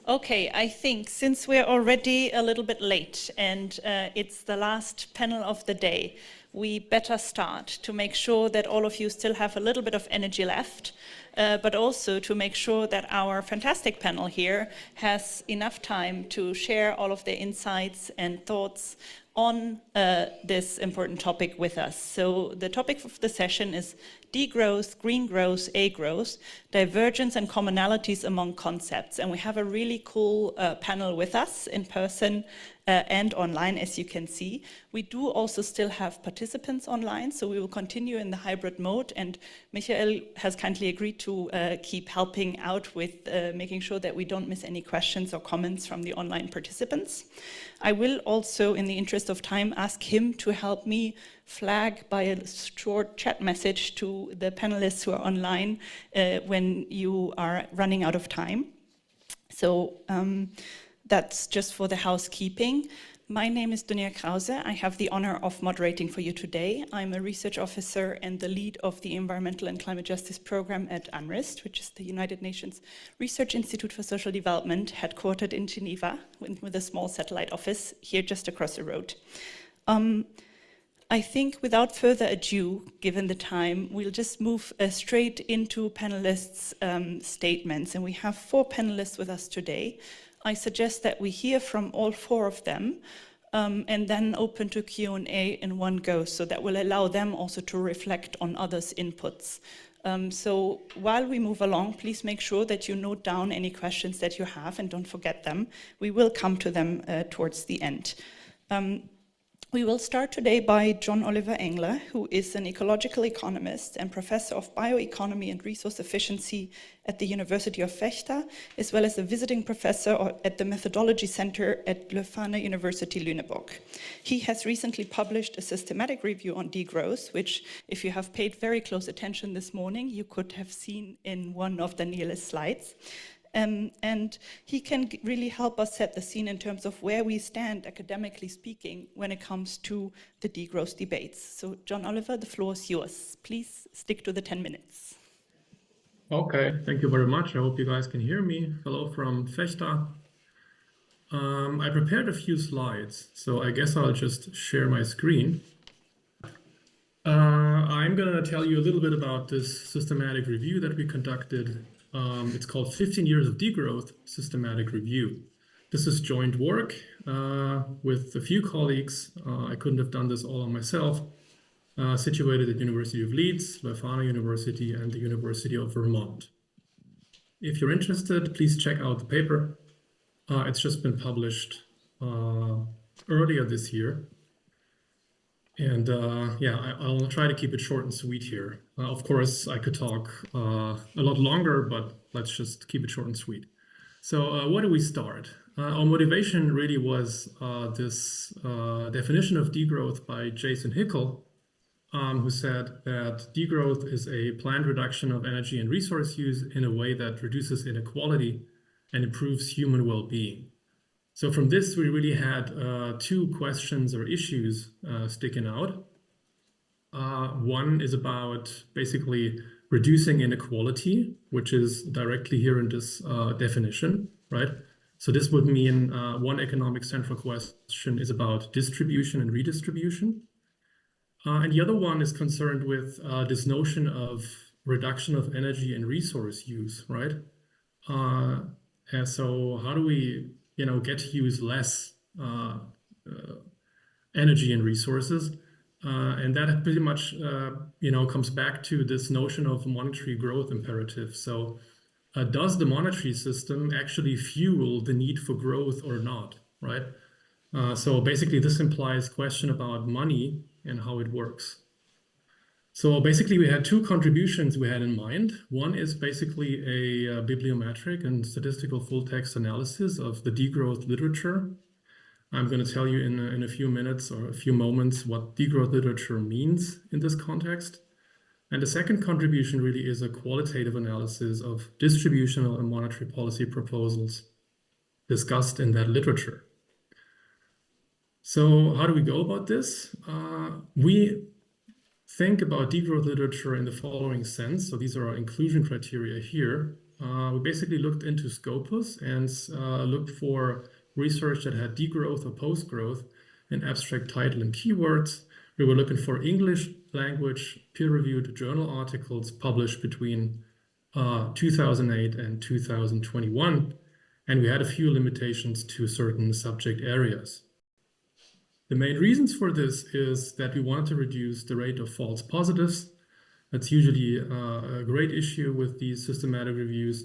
Okay, I think since we're already a little bit late and it's the last panel of the day, we better start to make sure that all of you still have a little bit of energy left, but also to make sure that our fantastic panel here has enough time to share all of their insights and thoughts on this important topic with us. So the topic of the session is degrowth, green growth, A-growth, divergence and commonalities among concepts. And we have a really cool panel with us in person and online, as you can see. We do also still have participants online, so we will continue in the hybrid mode. And Michael has kindly agreed to keep helping out with making sure that we don't miss any questions or comments from the online participants. I will also, in the interest of time, ask him to help me flag by a short chat message to the panelists who are online when you are running out of time. So that's just for the housekeeping. My name is Dunja Krause. I have the honor of moderating for you today. I'm a research officer and the lead of the Environmental and Climate Justice Program at UNRISD, which is the United Nations Research Institute for Social Development, headquartered in Geneva, with a small satellite office here just across the road. I think without further ado, given the time, we'll just move straight into panelists' statements. And we have 4 panelists with us today. I suggest that we hear from all 4 of them and then open to Q&A in one go. So that will allow them also to reflect on others' inputs. So while we move along, please make sure that you note down any questions that you have and don't forget them. We will come to them towards the end. We will start today by John Oliver Engler, who is an ecological economist and professor of bioeconomy and resource efficiency at the University of Vechta, as well as a visiting professor at the Methodology Center at Leuphana University Lüneburg. He has recently published a systematic review on degrowth, which, if you have paid very close attention this morning, you could have seen in one of Daniela's slides. And he can really help us set the scene in terms of where we stand, academically speaking, when it comes to the degrowth debates. So, John Oliver, the floor is yours. Please stick to the 10 minutes. Okay, thank you very much. I hope you guys can hear me. Hello from Vechta. I prepared a few slides, so I guess I'll just share my screen. I'm going to tell you a little bit about this systematic review that we conducted. It's called 15 Years of Degrowth Systematic Review. This is joint work with a few colleagues. I couldn't have done this all on myself. Situated at University of Leeds, Leuphana University, and the University of Vermont. If you're interested, please check out the paper. It's just been published earlier this year. And yeah, I'll try to keep it short and sweet here. Of course, I could talk a lot longer, but let's just keep it short and sweet. So where do we start? Our motivation really was this definition of degrowth by Jason Hickel, who said that degrowth is a planned reduction of energy and resource use in a way that reduces inequality and improves human well-being. So from this, we really had 2 questions or issues sticking out. One is about basically reducing inequality, which is directly here in this definition, right? So this would mean one economic central question is about distribution and redistribution. And the other one is concerned with this notion of reduction of energy and resource use, right? And so how do we get to use less energy and resources, and that pretty much, comes back to this notion of monetary growth imperative. So, does the monetary system actually fuel the need for growth or not, right? So basically, this implies a question about money and how it works. So basically, we had 2 contributions we had in mind. One is basically a bibliometric and statistical full-text analysis of the degrowth literature. I'm going to tell you in a few minutes or a few moments what degrowth literature means in this context. And the second contribution really is a qualitative analysis of distributional and monetary policy proposals discussed in that literature. So how do we go about this? We think about degrowth literature in the following sense. So these are our inclusion criteria here. we basically looked into Scopus and looked for research that had degrowth or post-growth in abstract title and keywords. We were looking for English language peer-reviewed journal articles published between 2008 and 2021, and we had a few limitations to certain subject areas. The main reasons for this is that we wanted to reduce the rate of false positives. That's usually a great issue with these systematic reviews.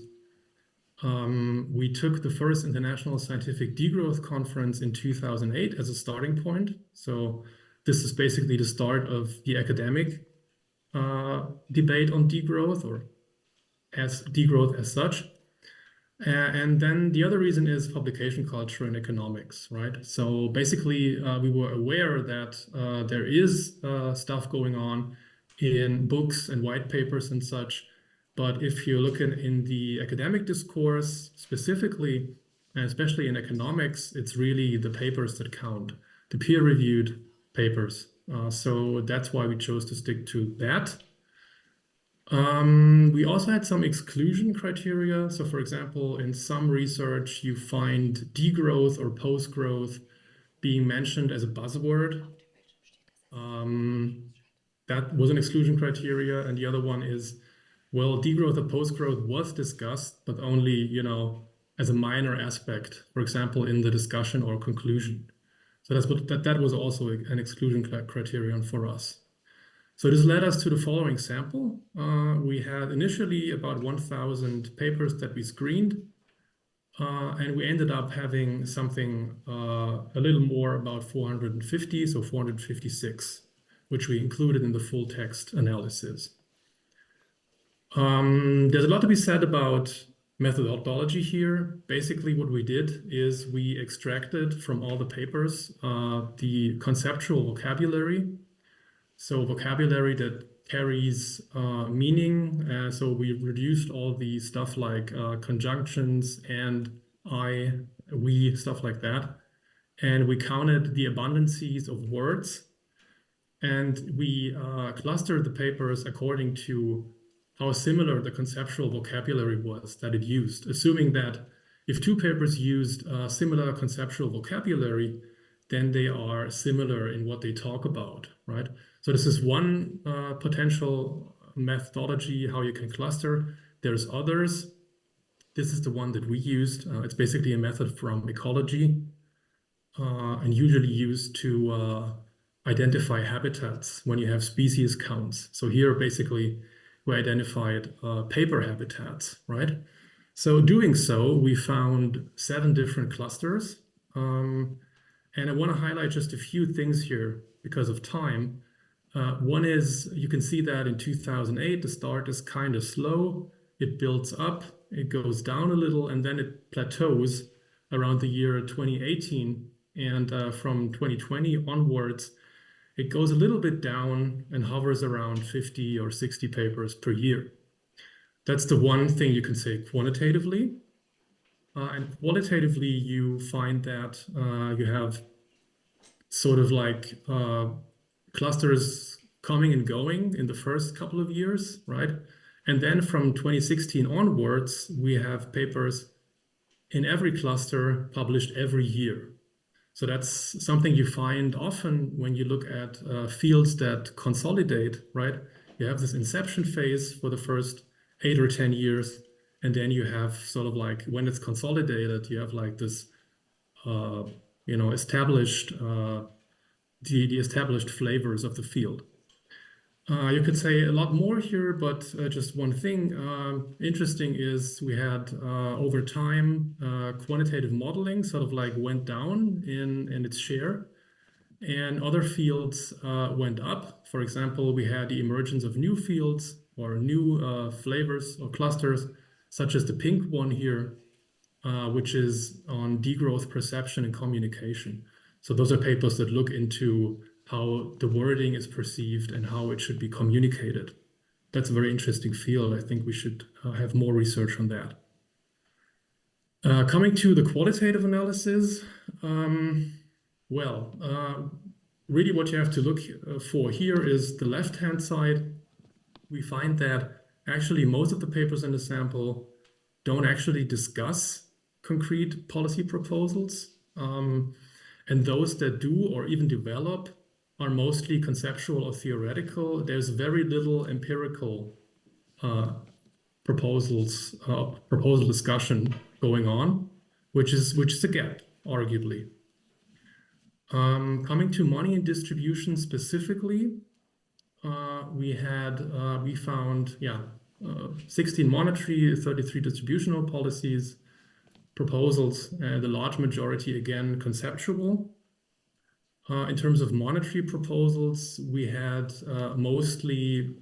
We took the first International Scientific Degrowth Conference in 2008 as a starting point. So this is basically the start of the academic debate on degrowth, or as degrowth as such. And then the other reason is publication culture in economics, right? So basically, we were aware that there is stuff going on in books and white papers and such. But if you're looking in the academic discourse specifically, and especially in economics, it's really the papers that count, the peer-reviewed papers. So that's why we chose to stick to that. We also had some exclusion criteria. So for example, in some research, you find degrowth or post-growth being mentioned as a buzzword. That was an exclusion criteria. And the other one is, well, degrowth or post-growth was discussed, but only, as a minor aspect, for example, in the discussion or conclusion. So that was also an exclusion criterion for us. So this led us to the following sample. We had initially about 1,000 papers that we screened, and we ended up having something a little more, about 450, so 456, which we included in the full text analysis. There's a lot to be said about methodology here. Basically, what we did is we extracted from all the papers the conceptual vocabulary. So vocabulary that carries meaning. So we reduced all the stuff like conjunctions and I, we, stuff like that. And we counted the abundances of words. And we clustered the papers according to how similar the conceptual vocabulary was that it used, assuming that if two papers used similar conceptual vocabulary, then they are similar in what they talk about, right? So this is one potential methodology how you can cluster. There's others. This is the one that we used. It's basically a method from ecology and usually used to identify habitats when you have species counts. So here, basically, we identified paper habitats, right? So doing so, we found 7 different clusters. And I want to highlight just a few things here because of time. One is, you can see that in 2008, the start is kind of slow. It builds up, it goes down a little, and then it plateaus around the year 2018. And from 2020 onwards, it goes a little bit down and hovers around 50 or 60 papers per year. That's the one thing you can say quantitatively. And qualitatively, you find that you have sort of like clusters coming and going in the first couple of years, right? And then from 2016 onwards, we have papers in every cluster published every year. So that's something you find often when you look at fields that consolidate, right? You have this inception phase for the first 8 or 10 years, and then you have sort of like when it's consolidated, you have like this, established, the established flavors of the field. You could say a lot more here, but just one thing interesting is we had over time quantitative modeling sort of like went down in its share, and other fields went up. For example, we had the emergence of new fields or new flavors or clusters, such as the pink one here, which is on degrowth perception and communication. So those are papers that look into how the wording is perceived and how it should be communicated. That's a very interesting field. I think we should have more research on that. Coming to the qualitative analysis, really what you have to look for here is the left-hand side. We find that actually most of the papers in the sample don't actually discuss concrete policy proposals. And those that do or even develop are mostly conceptual or theoretical. There's very little empirical proposal discussion going on, which is a gap, arguably. Coming to money and distribution specifically, we found 16 monetary, 33 distributional policies, proposals, the large majority, again, conceptual. In terms of monetary proposals, we had mostly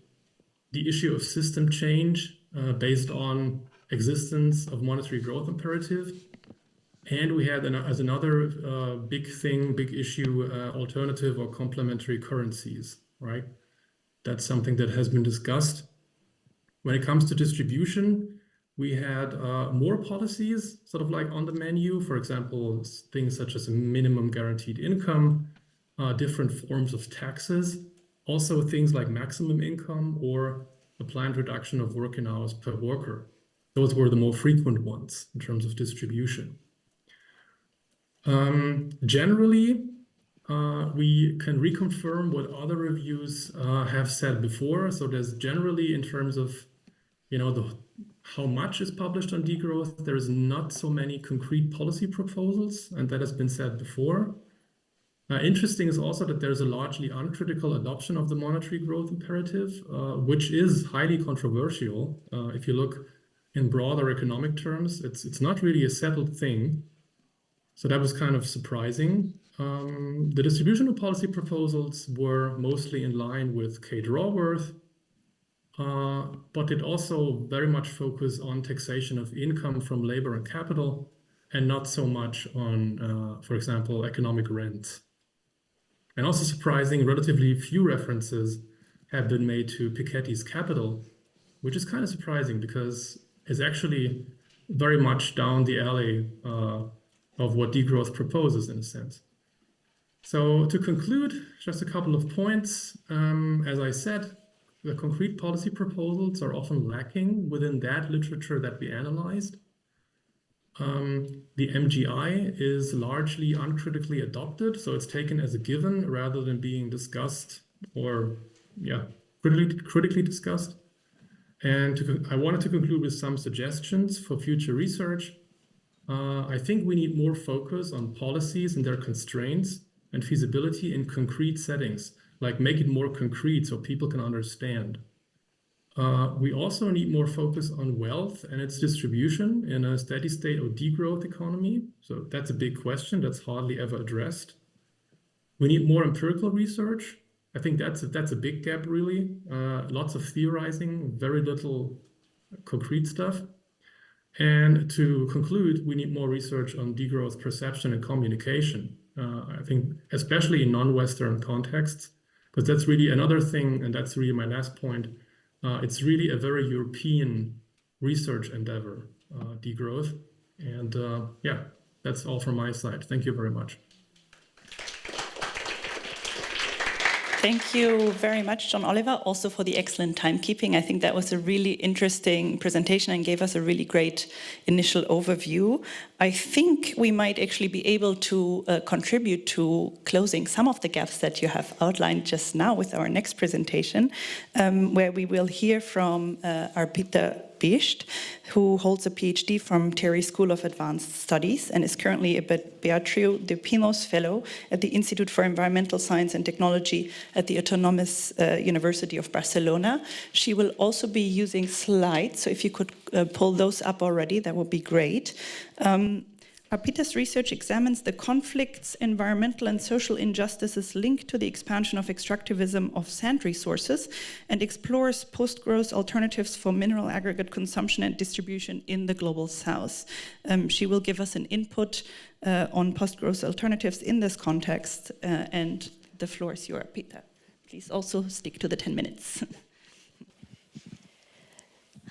the issue of system change based on existence of monetary growth imperative. And we had, as another big issue, alternative or complementary currencies, right? That's something that has been discussed. When it comes to distribution, we had more policies sort of like on the menu, for example, things such as a minimum guaranteed income, different forms of taxes, also things like maximum income or a planned reduction of working hours per worker. Those were the more frequent ones in terms of distribution. Generally, we can reconfirm what other reviews have said before. So there's generally, in terms of how much is published on degrowth, there is not so many concrete policy proposals, and that has been said before. Interesting is also that there's a largely uncritical adoption of the monetary growth imperative, which is highly controversial. If you look in broader economic terms, it's not really a settled thing. So that was kind of surprising. The distributional policy proposals were mostly in line with Kate Raworth, but it also very much focused on taxation of income from labor and capital, and not so much on, for example, economic rent. And also surprising, relatively few references have been made to Piketty's Capital, which is kind of surprising because it's actually very much down the alley of what degrowth proposes, in a sense. So to conclude, just a couple of points. As I said, the concrete policy proposals are often lacking within that literature that we analyzed. The MGI is largely uncritically adopted, so it's taken as a given rather than being discussed or, critically discussed. And I wanted to conclude with some suggestions for future research. I think we need more focus on policies and their constraints and feasibility in concrete settings, like make it more concrete so people can understand. We also need more focus on wealth and its distribution in a steady state or degrowth economy. So that's a big question that's hardly ever addressed. We need more empirical research. I think that's a big gap, really. Lots of theorizing, very little concrete stuff. And to conclude, we need more research on degrowth perception and communication. I think especially in non-Western contexts, because that's really another thing, and that's really my last point. It's really a very European research endeavor, degrowth. And that's all from my side. Thank you very much. Thank you very much, John Oliver, also for the excellent timekeeping. I think that was a really interesting presentation and gave us a really great initial overview. I think we might actually be able to contribute to closing some of the gaps that you have outlined just now with our next presentation, where we will hear from Arpita Bisht, who holds a PhD from Terry School of Advanced Studies and is currently a Beatriu the Pinós Fellow at the Institute for Environmental Science and Technology at the Autonomous University of Barcelona. She will also be using slides, so if you could pull those up already, that would be great. Arpita's research examines the conflicts, environmental and social injustices linked to the expansion of extractivism of sand resources and explores post-growth alternatives for mineral aggregate consumption and distribution in the Global South. She will give us an input on post-growth alternatives in this context, and the floor is yours, Arpita. Please also stick to the 10 minutes.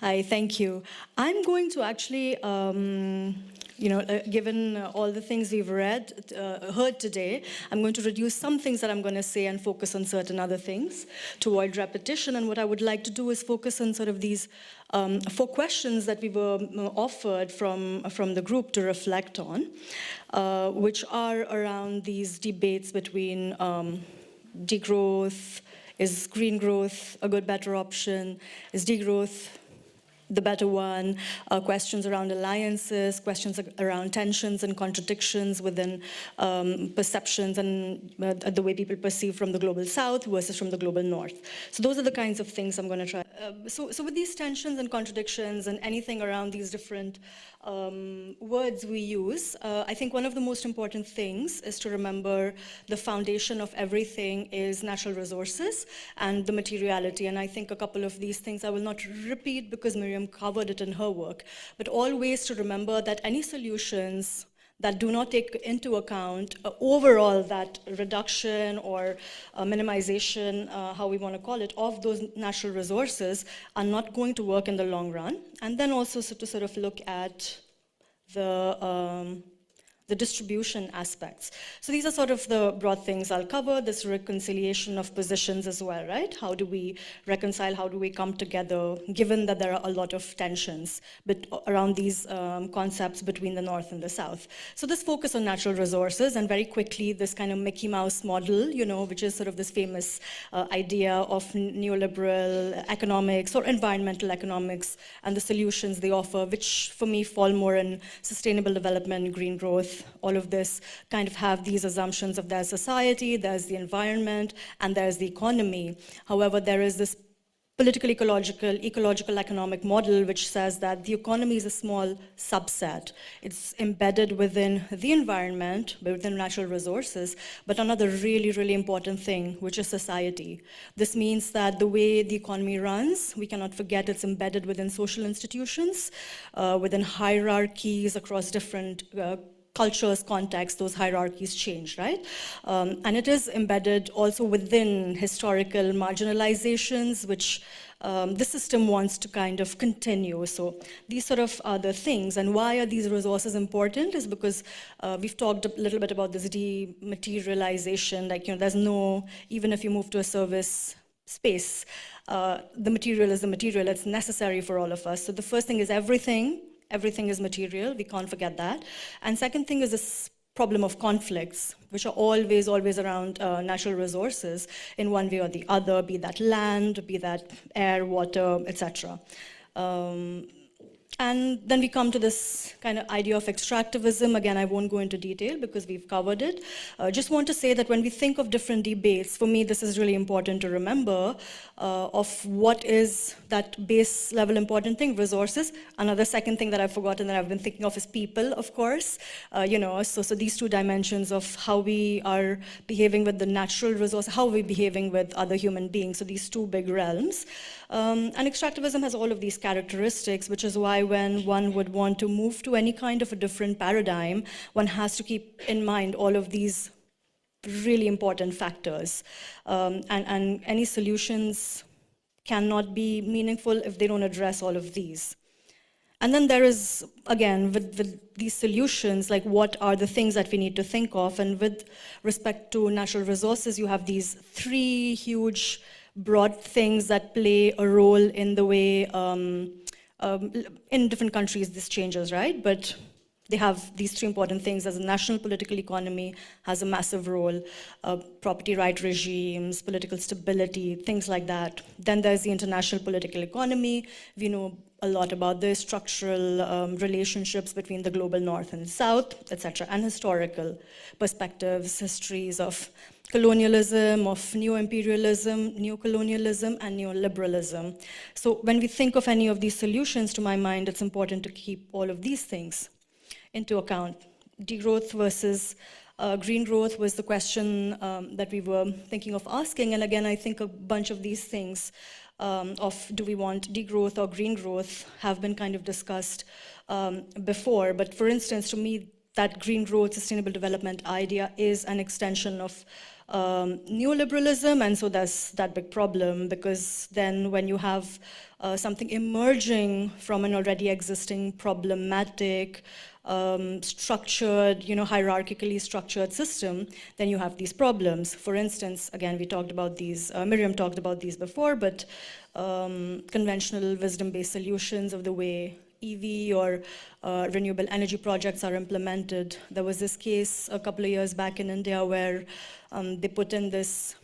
Hi, thank you. I'm going to actually given all the things we've heard today, I'm going to reduce some things that I'm going to say and focus on certain other things to avoid repetition. And what I would like to do is focus on sort of these 4 questions that we were offered from the group to reflect on, which are around these debates between degrowth, is green growth a good, better option? Is degrowth the better one? Questions around alliances, questions around tensions and contradictions within perceptions and the way people perceive from the global south versus from the global north. So those are the kinds of things I'm going to try. So with these tensions and contradictions and anything around these different words we use, I think one of the most important things is to remember the foundation of everything is natural resources and the materiality. And I think a couple of these things I will not repeat because Miriam covered it in her work, but always to remember that any solutions that do not take into account overall that reduction or minimization, how we want to call it, of those natural resources are not going to work in the long run. And then also to sort of look at the distribution aspects. So these are sort of the broad things I'll cover, this reconciliation of positions as well, right? How do we reconcile, how do we come together, given that there are a lot of tensions around these concepts between the North and the South. So this focus on natural resources, and very quickly this kind of Mickey Mouse model, which is sort of this famous idea of neoliberal economics or environmental economics and the solutions they offer, which for me fall more in sustainable development, green growth. All of this kind of have these assumptions of there's society, there's the environment, and there's the economy. However, there is this political, ecological economic model which says that the economy is a small subset. It's embedded within the environment, within natural resources, but another really, really important thing, which is society. This means that the way the economy runs, we cannot forget it's embedded within social institutions, within hierarchies across different cultures, contexts, those hierarchies change, right? And it is embedded also within historical marginalizations, which the system wants to kind of continue. So these sort of are the things. And why are these resources important is because we've talked a little bit about this dematerialization, like, there's no, even if you move to a service space, the material is the material, it's necessary for all of us. So the first thing is everything is material, we can't forget that. And second thing is this problem of conflicts, which are always around natural resources in one way or the other, be that land, be that air, water, etc. And then we come to this kind of idea of extractivism. Again, I won't go into detail because we've covered it. Just want to say that when we think of different debates, for me, this is really important to remember of what is that base level important thing, resources. Another second thing that I've forgotten that I've been thinking of is people, of course. So these 2 dimensions of how we are behaving with the natural resource, how we're behaving with other human beings. So these 2 big realms. And extractivism has all of these characteristics, which is why when one would want to move to any kind of a different paradigm, one has to keep in mind all of these really important factors. And any solutions cannot be meaningful if they don't address all of these. And then there is, again, with these solutions, like what are the things that we need to think of? And with respect to natural resources, you have these 3 huge broad things that play a role in the way, in different countries this changes, right? But they have these 3 important things. As a national political economy has a massive role, property right regimes, political stability, things like that. Then there's the international political economy. We know a lot about the structural relationships between the global north and south, etc., and historical perspectives, histories of colonialism, of neo-imperialism, neo-colonialism, and neoliberalism. So when we think of any of these solutions, to my mind, it's important to keep all of these things into account. Degrowth versus green growth was the question that we were thinking of asking. And again, I think a bunch of these things of do we want degrowth or green growth have been kind of discussed before. But for instance, to me, that green growth, sustainable development idea is an extension of neoliberalism, and so that's that big problem, because then when you have something emerging from an already existing problematic, structured, hierarchically structured system, then you have these problems. For instance, again, we talked about these, Miriam talked about these before, but conventional wisdom-based solutions of the way EV or renewable energy projects are implemented. There was this case a couple of years back in India where they put in these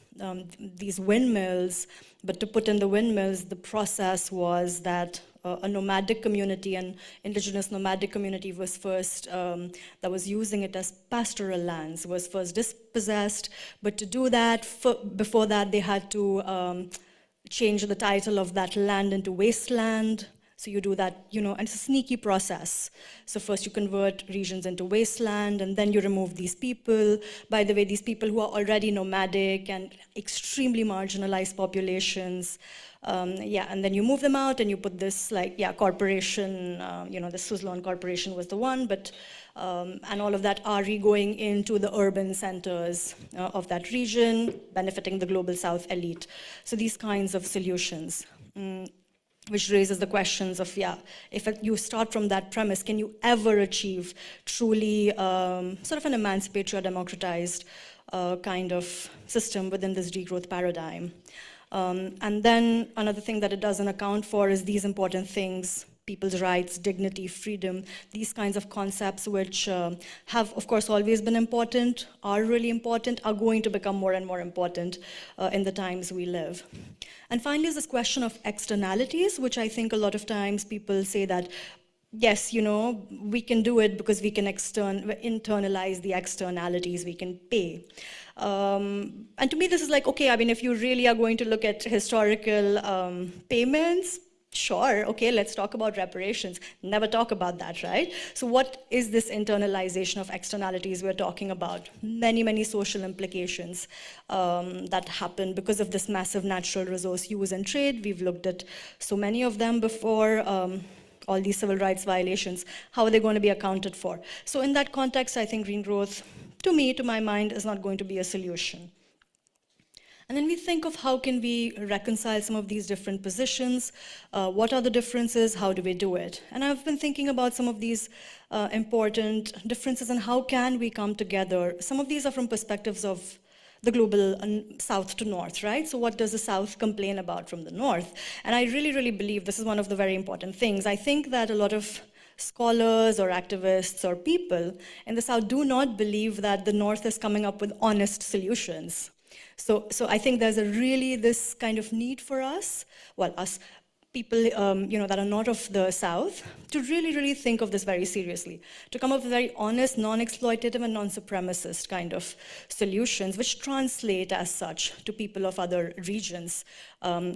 windmills, but to put in the windmills, the process was that a nomadic community, an indigenous nomadic community was first, that was using it as pastoral lands, was first dispossessed. But to do that, before that, they had to change the title of that land into wasteland. So you do that, and it's a sneaky process. So first you convert regions into wasteland, and then you remove these people. By the way, these people who are already nomadic and extremely marginalized populations, and then you move them out and you put this corporation, the Suzlon corporation was the one, but and all of that RE going into the urban centers of that region, benefiting the global South elite. So these kinds of solutions. Which raises the questions of, if you start from that premise, can you ever achieve truly sort of an emancipatory or democratized kind of system within this degrowth paradigm? And then another thing that it doesn't account for is these important things: people's rights, dignity, freedom, these kinds of concepts which have, of course, always been important, are really important, are going to become more and more important in the times we live. And finally is this question of externalities, which I think a lot of times people say that, yes, we can do it because we can internalize the externalities, we can pay. And to me, this is like, okay, I mean, if you really are going to look at historical payments, sure, okay, let's talk about reparations. Never talk about that, right? So what is this internalization of externalities we're talking about? Many, many social implications that happen because of this massive natural resource use and trade. We've looked at so many of them before. All these civil rights violations, how are they going to be accounted for? So in that context, I think green growth, to my mind, is not going to be a solution. And then we think of how can we reconcile some of these different positions, what are the differences, how do we do it? And I've been thinking about some of these important differences and how can we come together. Some of these are from perspectives of the global south to north, right? So what does the south complain about from the north? And I really, really believe this is one of the very important things. I think that a lot of scholars or activists or people in the south do not believe that the north is coming up with honest solutions. So I think there's this kind of need for us people that are not of the South, to really, really think of this very seriously, to come up with very honest, non-exploitative and non-supremacist kind of solutions, which translate as such to people of other regions.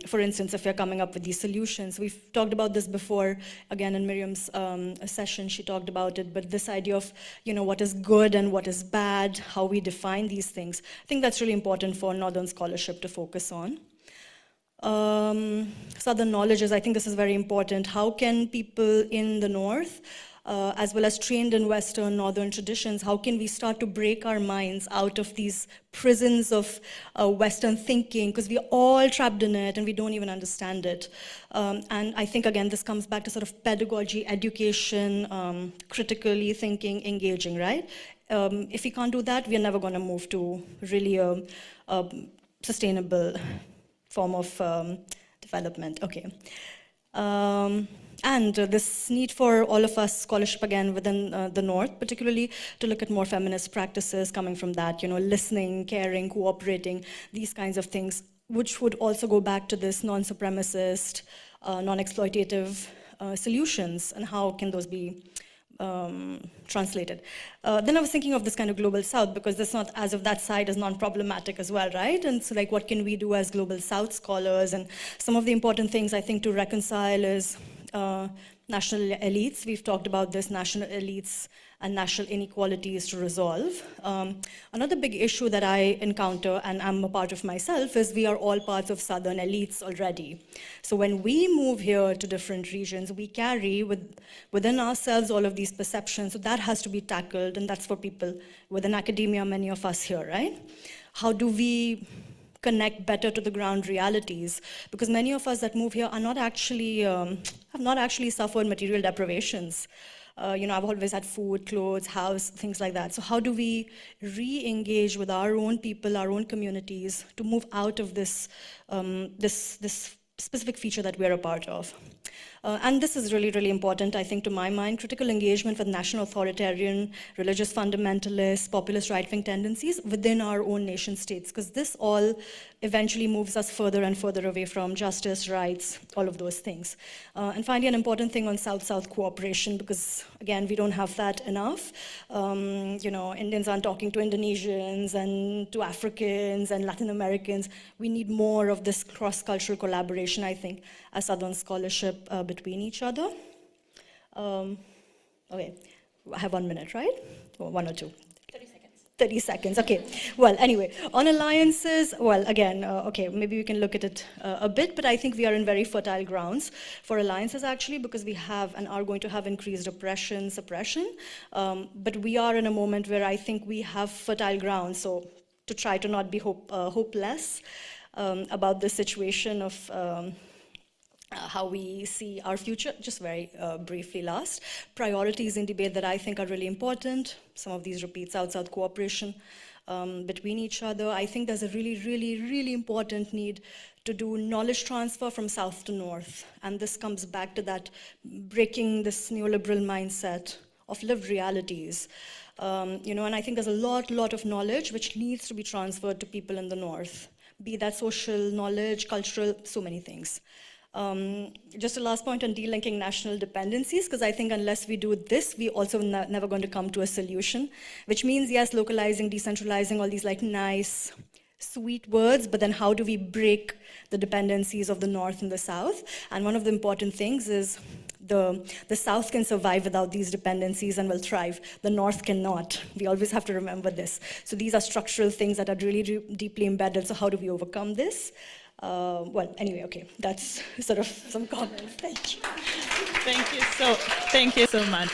For instance, if we're coming up with these solutions, we've talked about this before, again in Miriam's session, she talked about it, but this idea of what is good and what is bad, how we define these things, I think that's really important for Northern scholarship to focus on. Southern knowledges, I think this is very important. How can people in the North, as well as trained in Western, Northern traditions, how can we start to break our minds out of these prisons of Western thinking, because we're all trapped in it and we don't even understand it. And I think, again, this comes back to sort of pedagogy, education, critically thinking, engaging, right? If we can't do that, we're never going to move to really a sustainable form of development. Okay. And this need for all of us scholarship, again, within the North, particularly to look at more feminist practices coming from that, listening, caring, cooperating, these kinds of things, which would also go back to this non-supremacist, non-exploitative solutions, and how can those be translated. Then I was thinking of this kind of global South, because this not, as if that side is non-problematic as well, right? And so what can we do as global South scholars? And some of the important things I think to reconcile is national elites. We've talked about this, national elites and national inequalities to resolve. Another big issue that I encounter, and I'm a part of myself, is we are all parts of Southern elites already. So when we move here to different regions, we carry within ourselves all of these perceptions, so that has to be tackled, and that's for people within academia, many of us here, right? How do we connect better to the ground realities? Because many of us that move here are not actually, have not actually suffered material deprivations. I've always had food, clothes, house, things like that. So how do we re-engage with our own people, our own communities, to move out of this, this specific feature that we're a part of? And this is really, really important, I think, to my mind. Critical engagement with national authoritarian, religious fundamentalists, populist right-wing tendencies within our own nation states, because this all eventually moves us further and further away from justice, rights, all of those things. And finally, an important thing on South-South cooperation, because again, we don't have that enough. Indians aren't talking to Indonesians and to Africans and Latin Americans. We need more of this cross-cultural collaboration, I think, as Southern scholarship between each other. Okay, I have 1 minute, right? Or 1 or 2? 30 seconds, okay. Well, anyway, on alliances, well, again, okay, maybe we can look at it a bit, but I think we are in very fertile grounds for alliances, actually, because we have and are going to have increased oppression, suppression, but we are in a moment where I think we have fertile grounds, so to try to not be hopeless about the situation of how we see our future. Just very briefly last, priorities in debate that I think are really important. Some of these repeat South-South cooperation between each other. I think there's a really, really, really important need to do knowledge transfer from South to North. And this comes back to that breaking this neoliberal mindset of lived realities. And I think there's a lot of knowledge which needs to be transferred to people in the North, be that social knowledge, cultural, so many things. Just a last point on delinking national dependencies, because I think unless we do this, we also never going to come to a solution, which means, yes, localizing, decentralizing, all these like nice, sweet words, but then how do we break the dependencies of the North and the South? And one of the important things is the South can survive without these dependencies and will thrive. The North cannot. We always have to remember this. So these are structural things that are really deeply embedded. So how do we overcome this? Well, anyway, okay, that's sort of some comments. Thank you. Thank you so much.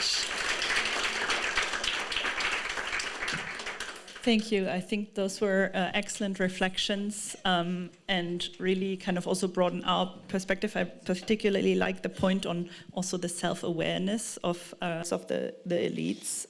Thank you. I think those were excellent reflections and really kind of also broaden our perspective. I particularly like the point on also the self-awareness of the elites.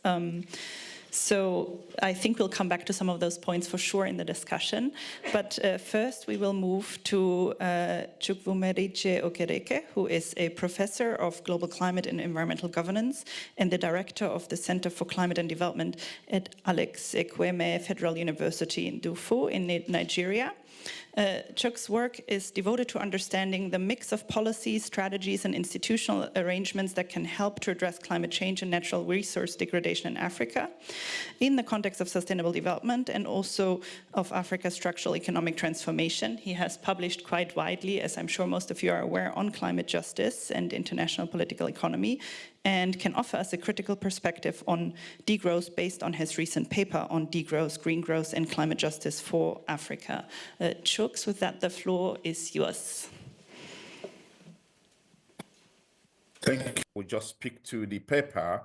So I think we'll come back to some of those points for sure in the discussion. But first we will move to Chukwumerije Okereke, who is a professor of global climate and environmental governance and the director of the Center for Climate and Development at Ekwueme Federal University in Ndufu in Nigeria. Chuk's work is devoted to understanding the mix of policies, strategies, and institutional arrangements that can help to address climate change and natural resource degradation in Africa in the context of sustainable development and also of Africa's structural economic transformation. He has published quite widely, as I'm sure most of you are aware, on climate justice and international political economy, and can offer us a critical perspective on degrowth based on his recent paper on degrowth, green growth, and climate justice for Africa. Chuks, with that, the floor is yours. Thank you. We'll just speak to the paper,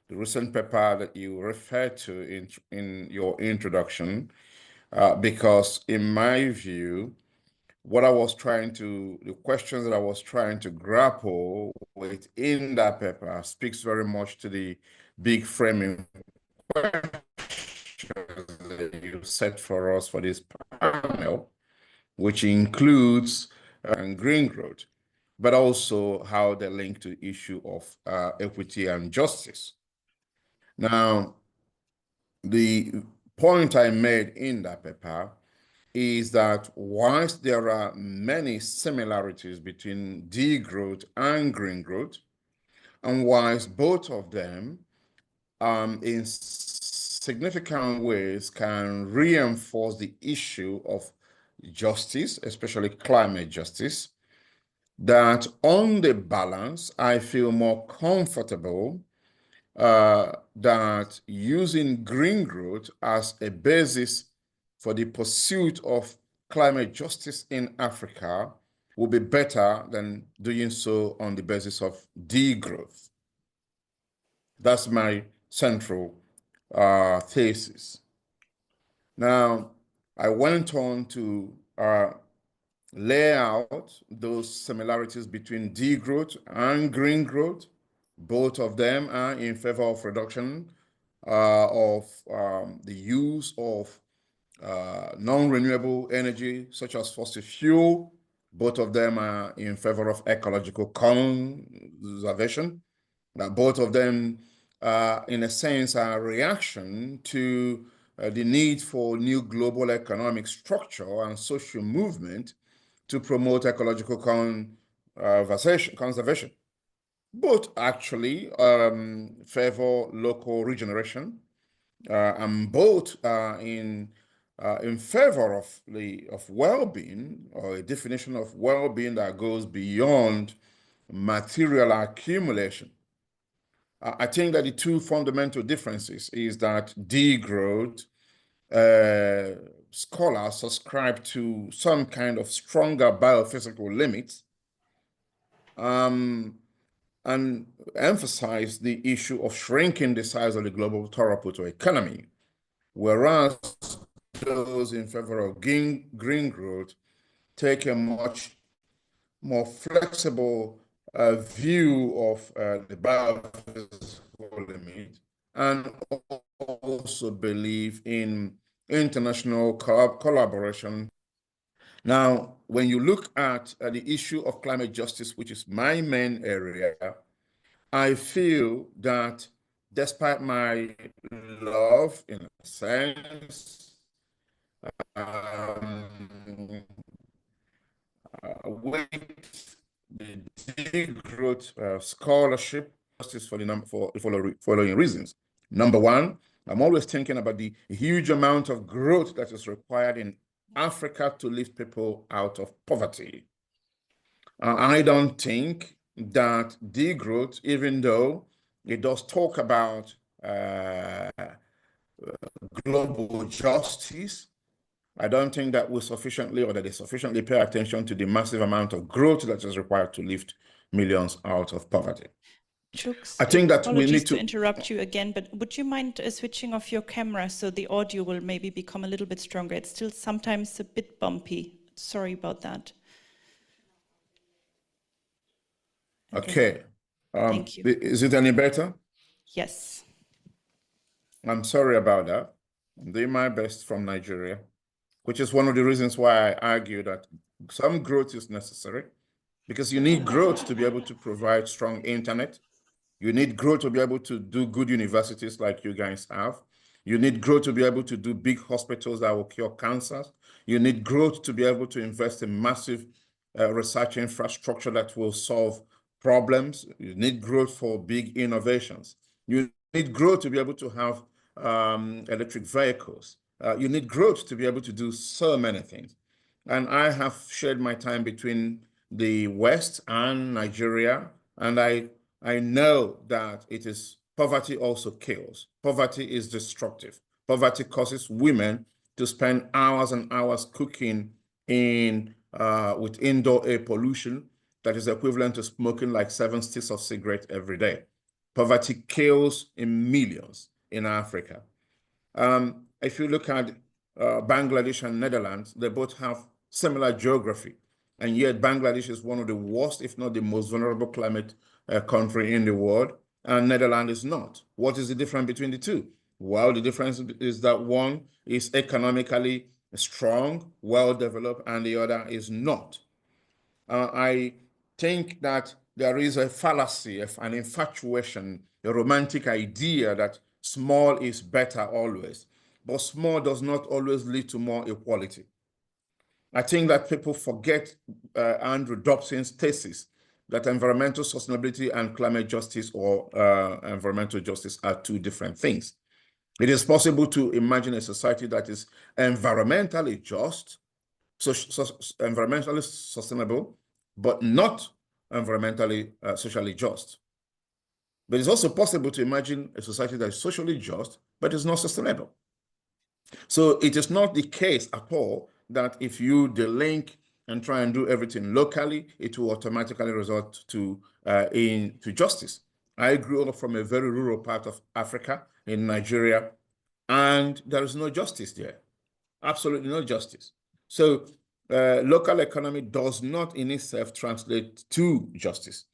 the recent paper that you referred to in your introduction, because in my view, the questions that I was trying to grapple with in that paper speaks very much to the big framing questions that you set for us for this panel, which includes green growth, but also how they link to the issue of equity and justice. Now, the point I made in that paper is that whilst there are many similarities between degrowth and green growth, and whilst both of them in significant ways can reinforce the issue of justice, especially climate justice, that on the balance, I feel more comfortable that using green growth as a basis for the pursuit of climate justice in Africa will be better than doing so on the basis of degrowth. That's my central thesis. Now, I went on to lay out those similarities between degrowth and green growth. Both of them are in favor of reduction of the use of non-renewable energy, such as fossil fuel. Both of them are in favor of ecological conservation. Both of them, in a sense, are a reaction to the need for new global economic structure and social movement to promote ecological conservation. Both actually favor local regeneration, and both are in favor of well-being, or a definition of well-being that goes beyond material accumulation. I think that the two fundamental differences is that degrowth scholars subscribe to some kind of stronger biophysical limits and emphasize the issue of shrinking the size of the global throughput or economy, whereas those in favor of green growth take a much more flexible view of the biophysical limit, and also believe in international collaboration. Now, when you look at the issue of climate justice, which is my main area, I feel that despite my love, in a sense, with the degrowth scholarship, justice for the following reasons. Number one, I'm always thinking about the huge amount of growth that is required in Africa to lift people out of poverty. I don't think that degrowth, even though it does talk about global justice, I don't think that we sufficiently, or that they sufficiently pay attention to the massive amount of growth that is required to lift millions out of poverty. Chooks, I think that we need to interrupt you again, but would you mind switching off your camera so the audio will maybe become a little bit stronger? It's still sometimes a bit bumpy. Sorry about that. Okay. Thank you. Is it any better? Yes. I'm sorry about that. I'm doing my best from Nigeria, which is one of the reasons why I argue that some growth is necessary, because you need growth to be able to provide strong internet. You need growth to be able to do good universities like you guys have. You need growth to be able to do big hospitals that will cure cancers. You need growth to be able to invest in massive research infrastructure that will solve problems. You need growth for big innovations. You need growth to be able to have electric vehicles. You need growth to be able to do so many things. And I have shared my time between the West and Nigeria, and I know that it is poverty also kills. Poverty is destructive. Poverty causes women to spend hours and hours cooking with indoor air pollution that is equivalent to smoking like 7 sticks of cigarette every day. Poverty kills in millions in Africa. If you look at Bangladesh and Netherlands, they both have similar geography. And yet Bangladesh is one of the worst, if not the most vulnerable climate country in the world, and Netherlands is not. What is the difference between the two? Well, the difference is that one is economically strong, well-developed, and the other is not. I think that there is a fallacy, an infatuation, a romantic idea that small is better always, but small does not always lead to more equality. I think that people forget Andrew Dobson's thesis that environmental sustainability and climate justice, or environmental justice, are two different things. It is possible to imagine a society that is environmentally just, environmentally sustainable, but not environmentally socially just. But it's also possible to imagine a society that is socially just, but is not sustainable. So it is not the case at all that if you delink and try and do everything locally, it will automatically result to justice. I grew up from a very rural part of Africa in Nigeria, and there is no justice there. Absolutely no justice. So local economy does not in itself translate to justice.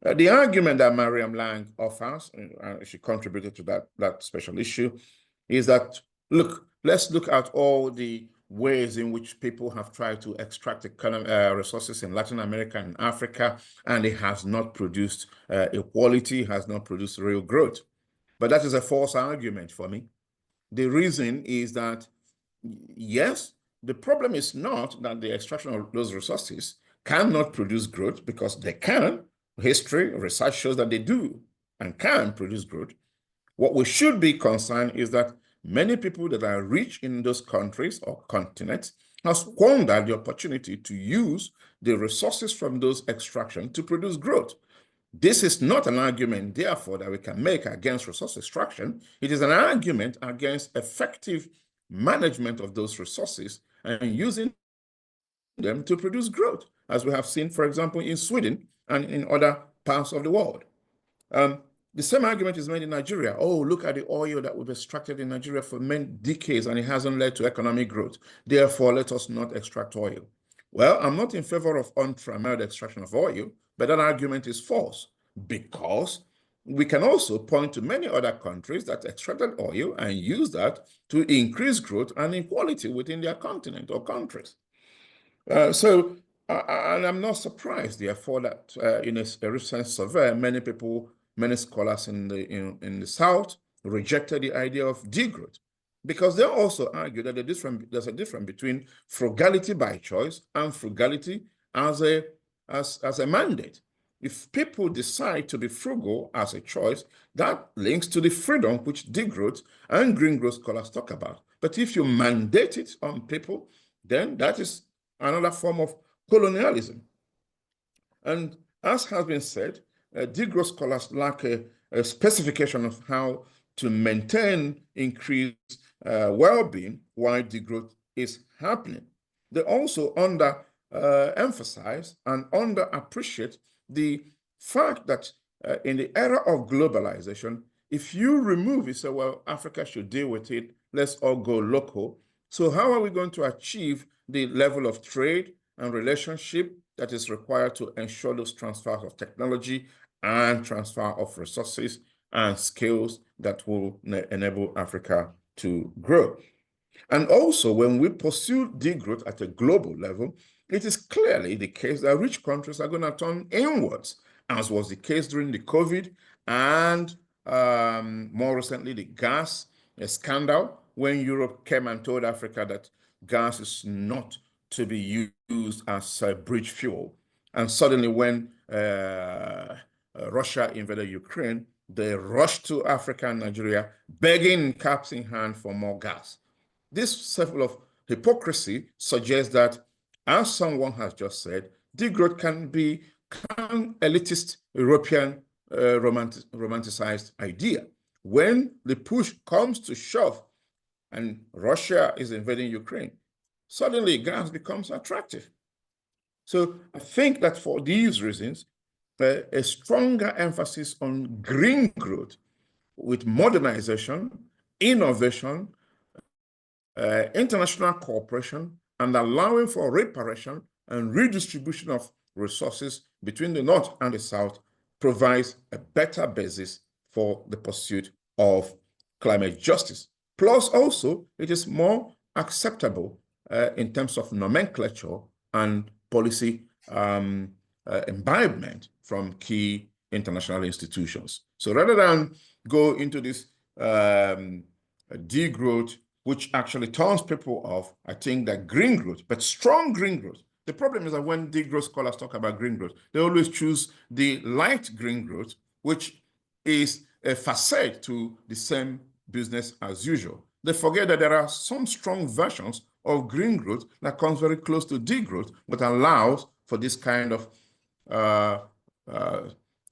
The argument that Mariam Lange offers, and she contributed to that special issue, is that, look, let's look at all the ways in which people have tried to extract resources in Latin America and Africa, and it has not produced equality, has not produced real growth. But that is a false argument for me. The reason is that, yes, the problem is not that the extraction of those resources cannot produce growth, because they can. History, research shows that they do and can produce growth. What we should be concerned is that many people that are rich in those countries or continents have squandered the opportunity to use the resources from those extractions to produce growth. This is not an argument, therefore, that we can make against resource extraction. It is an argument against effective management of those resources and using them to produce growth, as we have seen, for example, in Sweden and in other parts of the world. The same argument is made in Nigeria. Oh, look at the oil that we've extracted in Nigeria for many decades, and it hasn't led to economic growth. Therefore, let us not extract oil. Well, I'm not in favor of untrammeled extraction of oil, but that argument is false, because we can also point to many other countries that extracted oil and used that to increase growth and equality within their continent or countries. And I'm not surprised, therefore, that in a recent survey, many scholars in the South rejected the idea of degrowth, because they also argue that there's a difference between frugality by choice and frugality as a mandate. If people decide to be frugal as a choice, that links to the freedom which degrowth and green growth scholars talk about. But if you mandate it on people, then that is another form of colonialism. And as has been said, degrowth scholars lack a specification of how to maintain increased well-being while degrowth is happening. They also emphasize and underappreciate the fact that in the era of globalization, if you remove it, say, well, Africa should deal with it, let's all go local. So how are we going to achieve the level of trade and relationship that is required to ensure those transfers of technology and transfer of resources and skills that will enable Africa to grow? And also, when we pursue degrowth at a global level, it is clearly the case that rich countries are going to turn inwards, as was the case during the COVID and more recently the gas scandal, when Europe came and told Africa that gas is not to be used as a bridge fuel. And suddenly when Russia invaded Ukraine, they rushed to Africa and Nigeria, begging caps in hand for more gas. This level of hypocrisy suggests that, as someone has just said, degrowth can be an elitist European romanticized idea. When the push comes to shove and Russia is invading Ukraine, suddenly gas becomes attractive. So I think that for these reasons, a stronger emphasis on green growth with modernization, innovation, international cooperation, and allowing for reparation and redistribution of resources between the North and the South provides a better basis for the pursuit of climate justice. Plus, also, it is more acceptable in terms of nomenclature and policy imbibement from key international institutions. So rather than go into this degrowth, which actually turns people off, I think that green growth, but strong green growth. The problem is that when degrowth scholars talk about green growth, they always choose the light green growth, which is a facet to the same business as usual. They forget that there are some strong versions of green growth that comes very close to degrowth, but allows for this kind of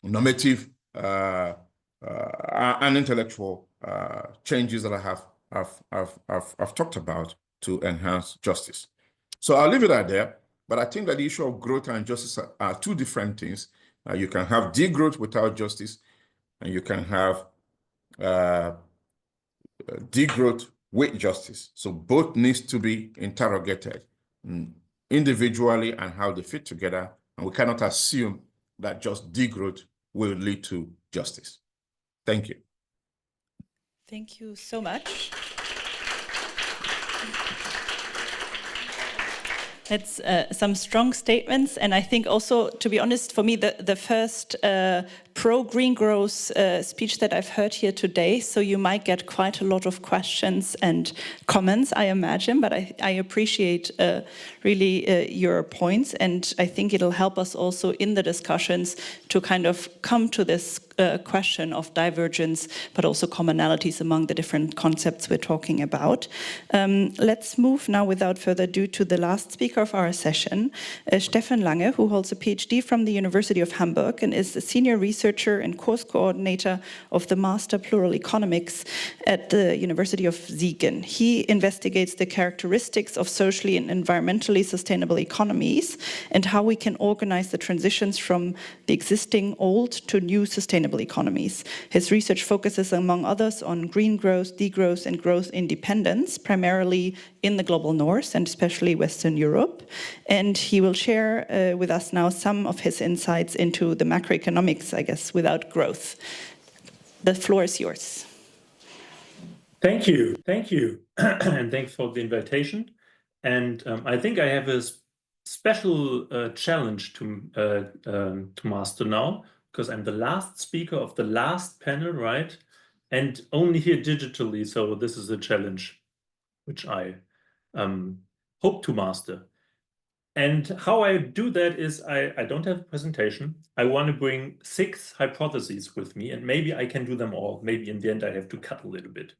normative and intellectual changes that I've talked about to enhance justice. So I'll leave it at there, but I think that the issue of growth and justice are two different things. You can have degrowth without justice, and you can have degrowth with justice. So both needs to be interrogated individually and how they fit together. And we cannot assume that just degrowth will lead to justice. Thank you. Thank you so much. That's some strong statements, and I think also, to be honest, for me, the first pro-green growth speech that I've heard here today, so you might get quite a lot of questions and comments, I imagine, but I appreciate really your points, and I think it'll help us also in the discussions to kind of come to this question of divergence, but also commonalities among the different concepts we're talking about. Let's move now, without further ado, to the last speaker of our session, Steffen Lange, who holds a PhD from the University of Hamburg and is a senior researcher and course coordinator of the Master Plural Economics at the University of Siegen. He investigates the characteristics of socially and environmentally sustainable economies and how we can organize the transitions from the existing old to new sustainable economies. His research focuses, among others, on green growth, degrowth, and growth independence, primarily in the global north and especially Western Europe. And he will share with us now some of his insights into the macroeconomics, I guess, without growth. The floor is yours. Thank you. And thanks for the invitation. And I think I have a special challenge to master now, because I'm the last speaker of the last panel, right? And only here digitally, so this is a challenge which I hope to master. And how I do that is I don't have a presentation. I want to bring 6 hypotheses with me, and maybe I can do them all. Maybe in the end I have to cut a little bit.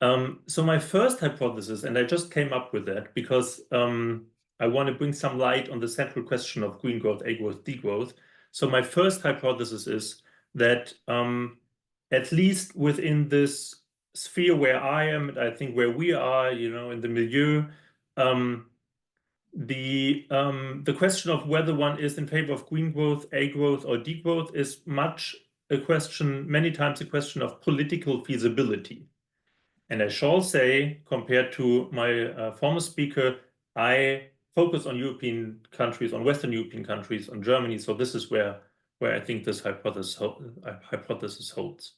So my first hypothesis, and I just came up with that because I want to bring some light on the central question of green growth, A-growth, degrowth. So my first hypothesis is that at least within this sphere where I am, and I think where we are, in the milieu, the question of whether one is in favor of green growth, A-growth, or degrowth is many times a question of political feasibility. And I shall say, compared to my former speaker, I focus on European countries, on Western European countries, on Germany. So this is where I think this hypothesis holds.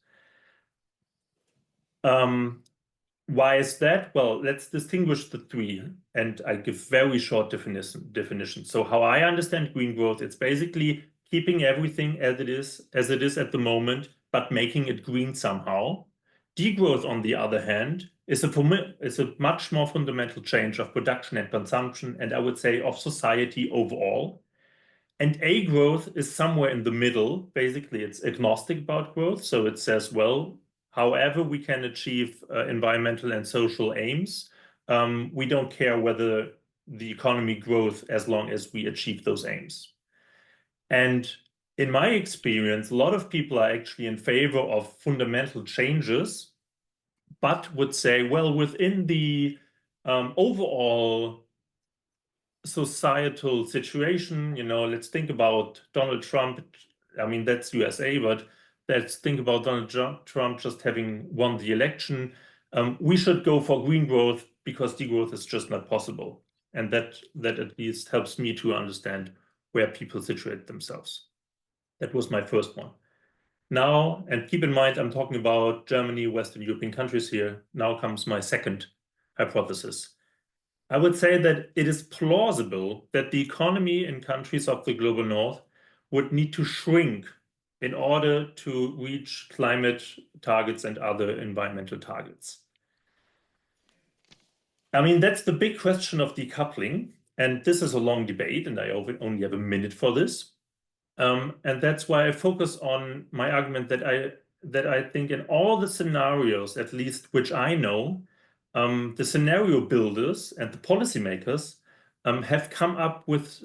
Why is that? Well, let's distinguish the 3, and I give very short definitions. So how I understand green growth, it's basically keeping everything as it is at the moment, but making it green somehow. Degrowth, on the other hand, is a much more fundamental change of production and consumption, and I would say of society overall. And A-growth is somewhere in the middle. Basically, it's agnostic about growth. So it says, well, however we can achieve environmental and social aims, we don't care whether the economy grows as long as we achieve those aims. And in my experience, a lot of people are actually in favor of fundamental changes, but would say, well, within the overall societal situation, let's think about Donald Trump. I mean, that's USA, but let's think about Donald Trump just having won the election. We should go for green growth because degrowth is just not possible. And that at least helps me to understand where people situate themselves. That was my first one. Now, and keep in mind, I'm talking about Germany, Western European countries here. Now comes my second hypothesis. I would say that it is plausible that the economy in countries of the global north would need to shrink in order to reach climate targets and other environmental targets. I mean, that's the big question of decoupling. And this is a long debate, and I only have a minute for this. And that's why I focus on my argument that I think in all the scenarios, at least which I know, the scenario builders and the policymakers have come up with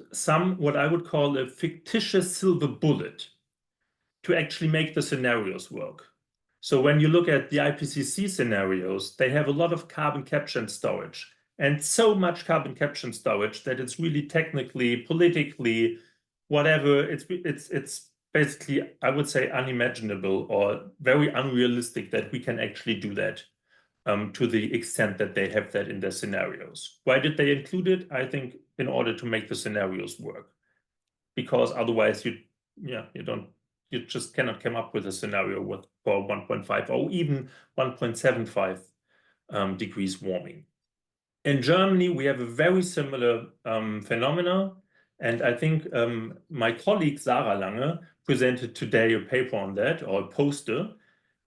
what I would call a fictitious silver bullet to actually make the scenarios work. So when you look at the IPCC scenarios, they have a lot of carbon capture and storage, and so much carbon capture and storage that it's really technically, politically, whatever, it's basically, I would say, unimaginable or very unrealistic that we can actually do that to the extent that they have that in their scenarios. Why did they include it? I think in order to make the scenarios work, because otherwise you just cannot come up with a scenario for 1.5 or even 1.75 degrees warming. In Germany, we have a very similar phenomena. And I think my colleague Sarah Lange presented today a paper on that, or a poster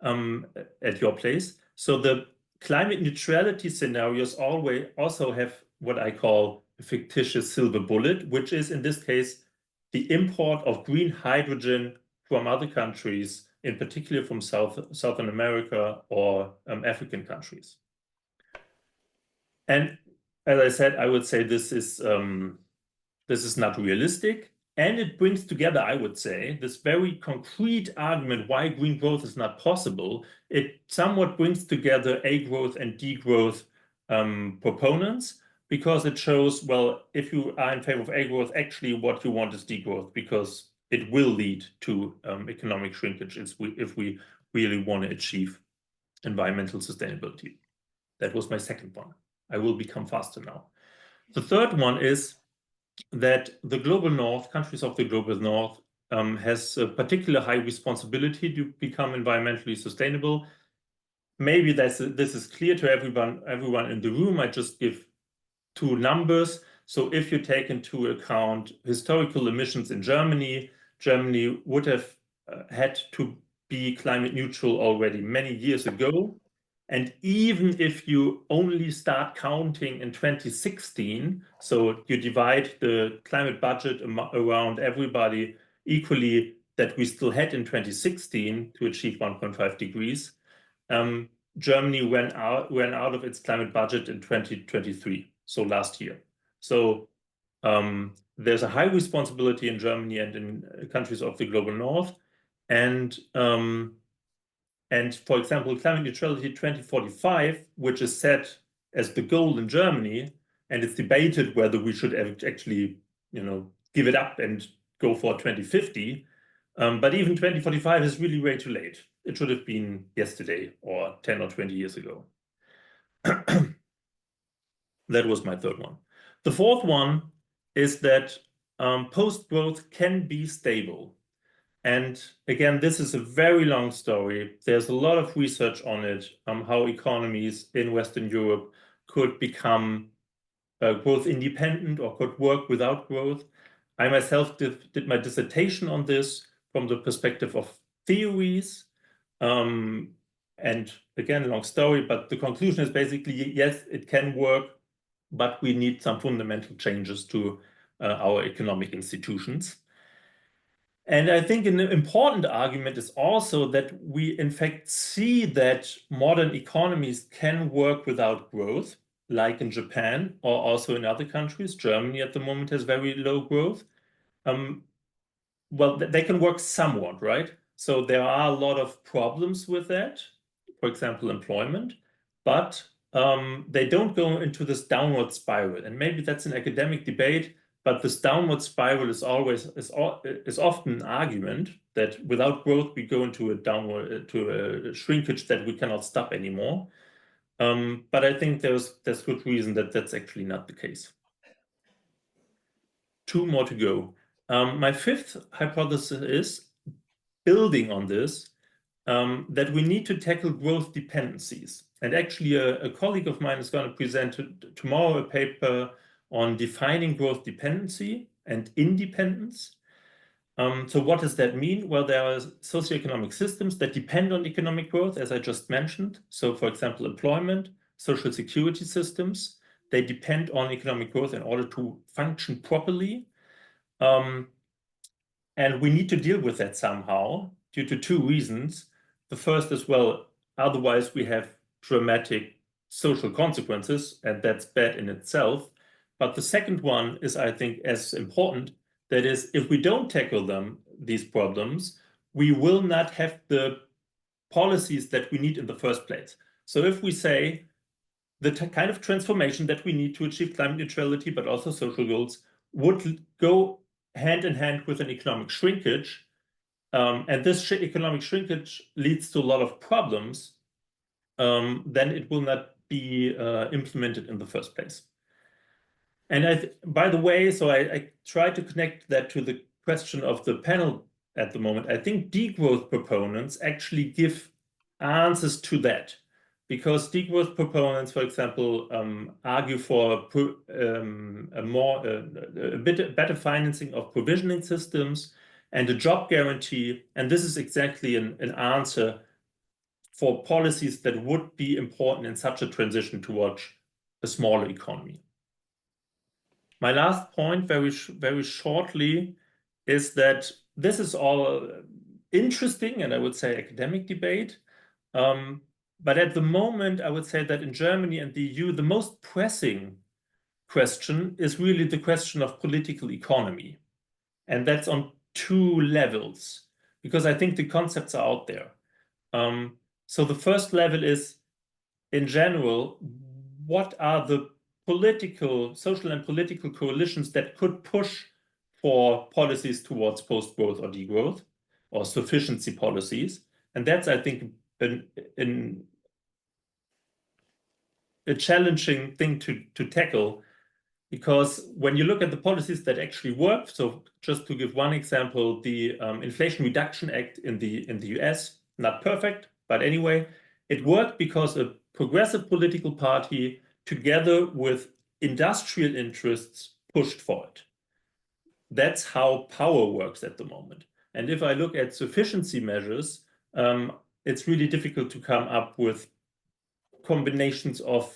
at your place. So the climate neutrality scenarios always also have what I call a fictitious silver bullet, which is in this case the import of green hydrogen from other countries, in particular from Southern America or African countries. And as I said, I would say this is not realistic, and it brings together, I would say, this very concrete argument why green growth is not possible. It somewhat brings together A growth and degrowth proponents, because it shows, well, if you are in favor of A growth, actually what you want is degrowth, because it will lead to economic shrinkage if we really want to achieve environmental sustainability. That was my second one. I will become faster now. The third one is that the global north, countries of the global north, has a particular high responsibility to become environmentally sustainable. Maybe this is clear to everyone in the room. I just give two numbers. So if you take into account historical emissions in Germany, Germany would have had to be climate neutral already many years ago. And even if you only start counting in 2016, so you divide the climate budget around everybody equally that we still had in 2016 to achieve 1.5 degrees, Germany ran out of its climate budget in 2023, so last year. So there's a high responsibility in Germany and in countries of the global north. And for example, climate neutrality 2045, which is set as the goal in Germany, and it's debated whether we should actually, give it up and go for 2050. But even 2045 is really way too late. It should have been yesterday or 10 or 20 years ago. That was my third one. The fourth one is that post-growth can be stable. And again, this is a very long story. There's a lot of research on it, how economies in Western Europe could become growth independent or could work without growth. I myself did my dissertation on this from the perspective of theories. And again, long story, but the conclusion is basically, yes, it can work, but we need some fundamental changes to our economic institutions. And I think an important argument is also that we, in fact, see that modern economies can work without growth, like in Japan or also in other countries. Germany at the moment has very low growth. Well, they can work somewhat, right? So there are a lot of problems with that, for example, employment, but they don't go into this downward spiral. And maybe that's an academic debate, but this downward spiral is often an argument that without growth, we go into a shrinkage that we cannot stop anymore. But I think there's good reason that that's actually not the case. Two more to go. My fifth hypothesis is, building on this, that we need to tackle growth dependencies. And actually, a colleague of mine is going to present tomorrow a paper on defining growth dependency and independence. So what does that mean? Well, there are socioeconomic systems that depend on economic growth, as I just mentioned. So for example, employment, social security systems, they depend on economic growth in order to function properly. And we need to deal with that somehow due to two reasons. The first is, well, otherwise we have dramatic social consequences, and that's bad in itself. But the second one is, I think, as important. That is, if we don't tackle these problems, we will not have the policies that we need in the first place. So if we say the kind of transformation that we need to achieve climate neutrality, but also social goals, would go hand in hand with an economic shrinkage, and this economic shrinkage leads to a lot of problems, then it will not be implemented in the first place. And by the way, so I try to connect that to the question of the panel at the moment. I think degrowth proponents actually give answers to that, because degrowth proponents, for example, argue for a bit better financing of provisioning systems and a job guarantee. And this is exactly an answer for policies that would be important in such a transition towards a smaller economy. My last point, very shortly, is that this is all interesting and I would say academic debate. But at the moment, I would say that in Germany and the EU, the most pressing question is really the question of political economy. And that's on two levels, because I think the concepts are out there. So the first level is, in general, what are the social and political coalitions that could push for policies towards post-growth or degrowth or sufficiency policies? And that's, I think, a challenging thing to tackle, because when you look at the policies that actually work, so just to give one example, the Inflation Reduction Act in the US, not perfect, but anyway, it worked because a progressive political party together with industrial interests pushed for it. That's how power works at the moment. And if I look at sufficiency measures, it's really difficult to come up with combinations of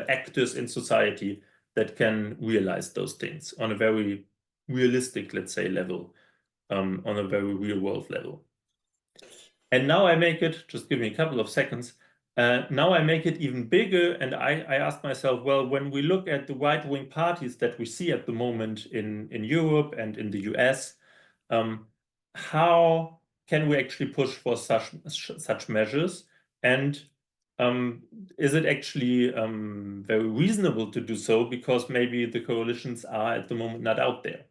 actors in society that can realize those things on a very realistic, let's say, level, on a very real world level. And now I make it, just give me a couple of seconds, now I make it even bigger, and I ask myself, well, when we look at the right-wing parties that we see at the moment in Europe and in the US, how can we actually push for such measures? And is it actually very reasonable to do so, because maybe the coalitions are at the moment not out there?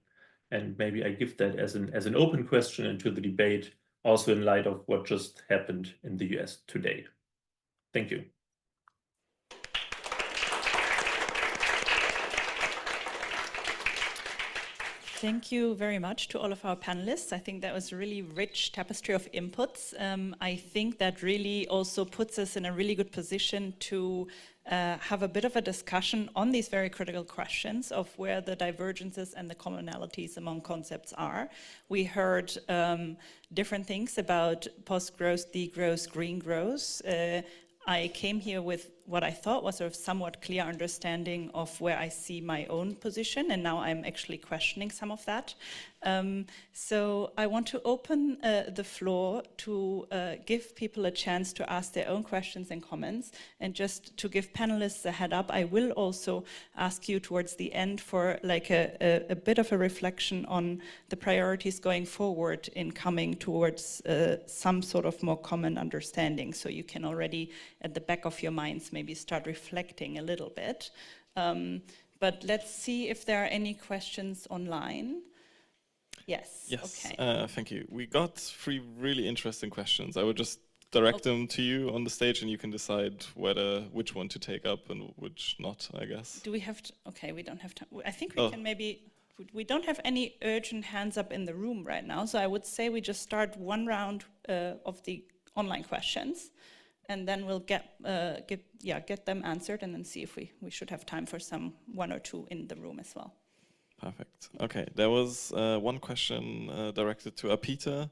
And maybe I give that as an open question into the debate, also in light of what just happened in the US today. Thank you. Thank you very much to all of our panelists. I think that was a really rich tapestry of inputs. I think that really also puts us in a really good position to have a bit of a discussion on these very critical questions of where the divergences and the commonalities among concepts are. We heard different things about post-growth, degrowth, green growth. I came here with what I thought was a somewhat clear understanding of where I see my own position, and now I'm actually questioning some of that. So I want to open the floor to give people a chance to ask their own questions and comments, and just to give panelists a head up, I will also ask you towards the end for like a bit of a reflection on the priorities going forward in coming towards some sort of more common understanding, so you can already at the back of your minds maybe start reflecting a little bit. But let's see if there are any questions online. Yes. Okay. Thank you. We got 3 really interesting questions. I would just direct them to you on the stage, and you can decide which one to take up and which not, I guess. Do we have to? Okay, we don't have time. I think we can maybe. We don't have any urgent hands up in the room right now, so I would say we just start one round of the online questions, and then we'll get them answered, and then see if we should have time for one or two in the room as well. Perfect. Okay, there was one question directed to Arpita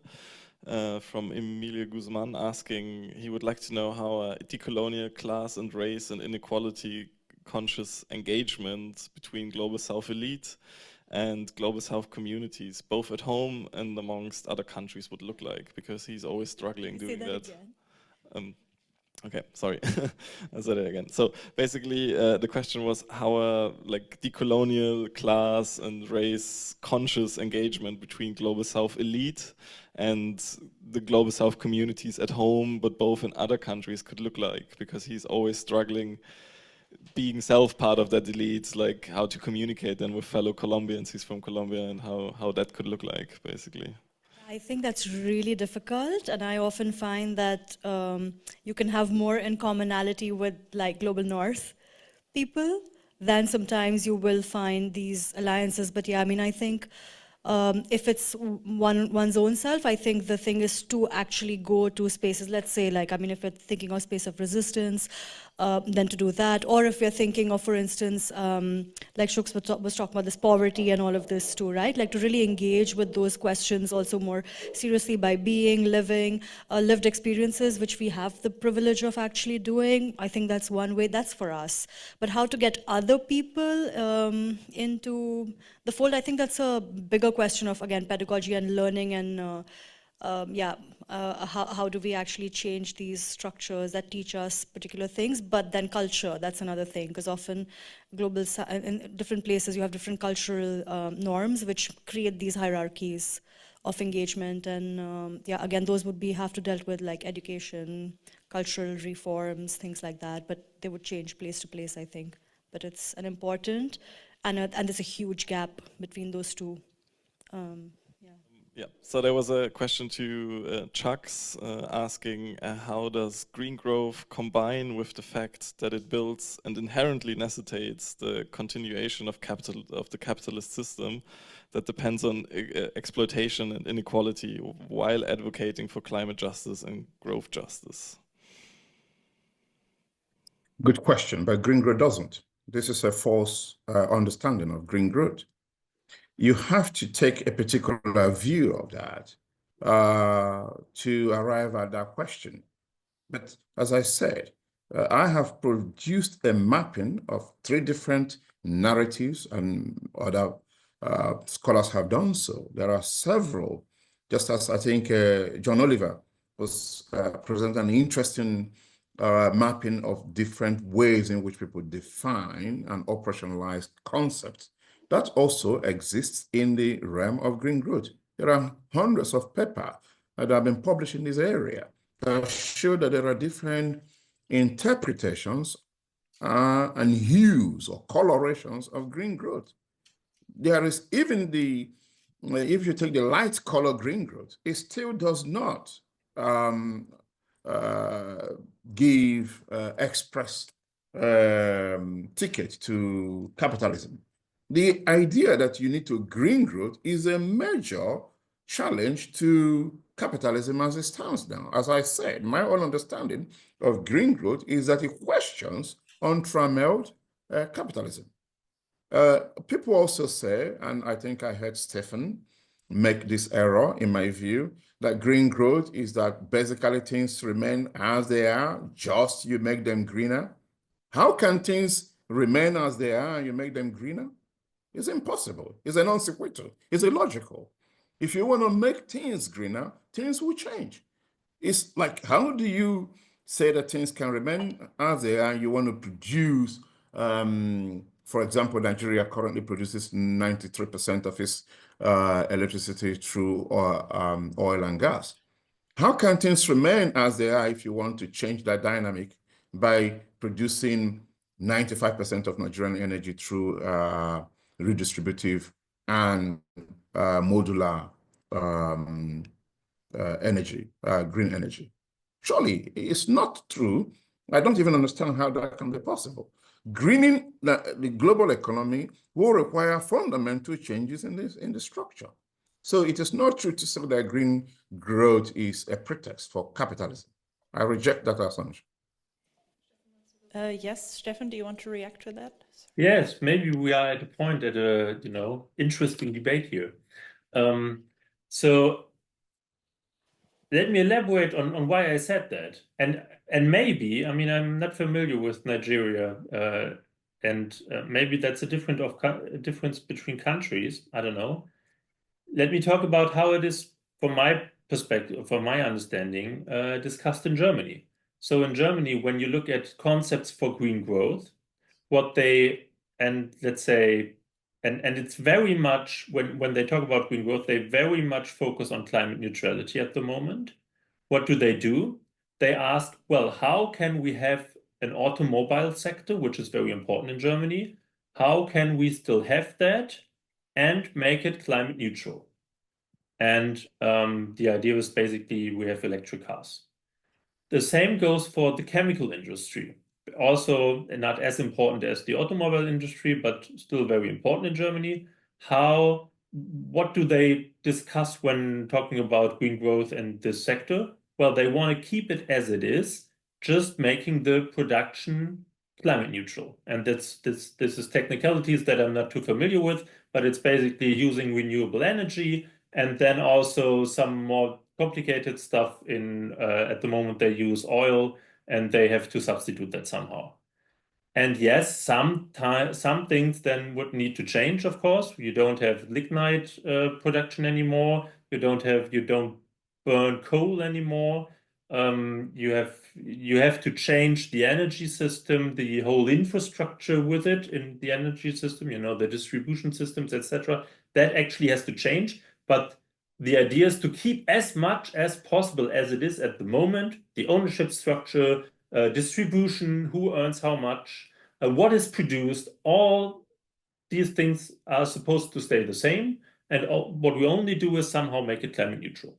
from Emilio Guzman, asking he would like to know how decolonial class and race and inequality conscious engagement between Global South elite and Global South communities, both at home and amongst other countries, would look like, because he's always struggling doing that. Okay, sorry, I said it again. So basically, the question was how like decolonial class and race conscious engagement between global South elite and the global South communities at home, but both in other countries, could look like, because he's always struggling being self part of that elite, like how to communicate then with fellow Colombians. He's from Colombia, and how that could look like, basically. I think that's really difficult, and I often find that you can have more in commonality with like global north people than sometimes you will find these alliances. But yeah, I mean, I think if it's one's own self, I think the thing is to actually go to spaces, let's say, like, I mean, if we're thinking of space of resistance, then to do that. Or if we're thinking of, for instance, like Shuk's was talking about this poverty and all of this too, right? Like to really engage with those questions also more seriously by being, living, lived experiences, which we have the privilege of actually doing. I think that's one way, that's for us. But how to get other people into the fold, I think that's a bigger question of, again, pedagogy and learning and how do we actually change these structures that teach us particular things, but then culture, that's another thing, because often in different places you have different cultural norms which create these hierarchies of engagement, and again, those would have to dealt with like education, cultural reforms, things like that, but they would change place to place, I think. But it's an important, and there's a huge gap between those two. Yeah, so there was a question to Chuck's asking how does green growth combine with the fact that it builds and inherently necessitates the continuation of the capitalist system that depends on exploitation and inequality while advocating for climate justice and growth justice? Good question, but green growth doesn't. This is a false understanding of green growth. You have to take a particular view of that to arrive at that question. But as I said, I have produced a mapping of 3 different narratives, and other scholars have done so. There are several, just as I think John Oliver was presenting an interesting mapping of different ways in which people define and operationalize concepts. That also exists in the realm of green growth. There are hundreds of papers that have been published in this area that show that there are different interpretations and hues or colorations of green growth. There is even if you take the light color green growth, it still does not give express ticket to capitalism. The idea that you need to green growth is a major challenge to capitalism as it stands now. As I said, my own understanding of green growth is that it questions untrammeled capitalism. People also say, and I think I heard Steffen make this error in my view, that green growth is that basically things remain as they are, just you make them greener. How can things remain as they are and you make them greener? It's impossible. It's a non sequitur. It's illogical. If you want to make things greener, things will change. It's like, how do you say that things can remain as they are and you want to produce, for example, Nigeria currently produces 93% of its electricity through oil and gas. How can things remain as they are if you want to change that dynamic by producing 95% of Nigerian energy through redistributive and modular energy, green energy? Surely it's not true. I don't even understand how that can be possible. Greening the global economy will require fundamental changes in the structure. So it is not true to say that green growth is a pretext for capitalism. I reject that assumption. Yes, Steffen, do you want to react to that? Yes, maybe we are at a point at a interesting debate here. So let me elaborate on why I said that. And maybe, I mean, I'm not familiar with Nigeria, and maybe that's a difference between countries. I don't know. Let me talk about how it is, from my perspective, from my understanding, discussed in Germany. So in Germany, when you look at concepts for green growth, what they, and let's say, and it's very much, when they talk about green growth, they very much focus on climate neutrality at the moment. What do? They ask, well, how can we have an automobile sector, which is very important in Germany? How can we still have that and make it climate neutral? And the idea is basically we have electric cars. The same goes for the chemical industry. Also not as important as the automobile industry, but still very important in Germany. What do they discuss when talking about green growth and this sector? Well, they want to keep it as it is, just making the production climate neutral. And this is technicalities that I'm not too familiar with, but it's basically using renewable energy, and then also some more complicated stuff at the moment they use oil, and they have to substitute that somehow. And yes, some things then would need to change, of course. You don't have lignite production anymore. You don't burn coal anymore. You have to change the energy system, the whole infrastructure with it in the energy system, the distribution systems, etc. That actually has to change. But the idea is to keep as much as possible as it is at the moment, the ownership structure, distribution, who earns how much, what is produced, all these things are supposed to stay the same. And what we only do is somehow make it climate neutral.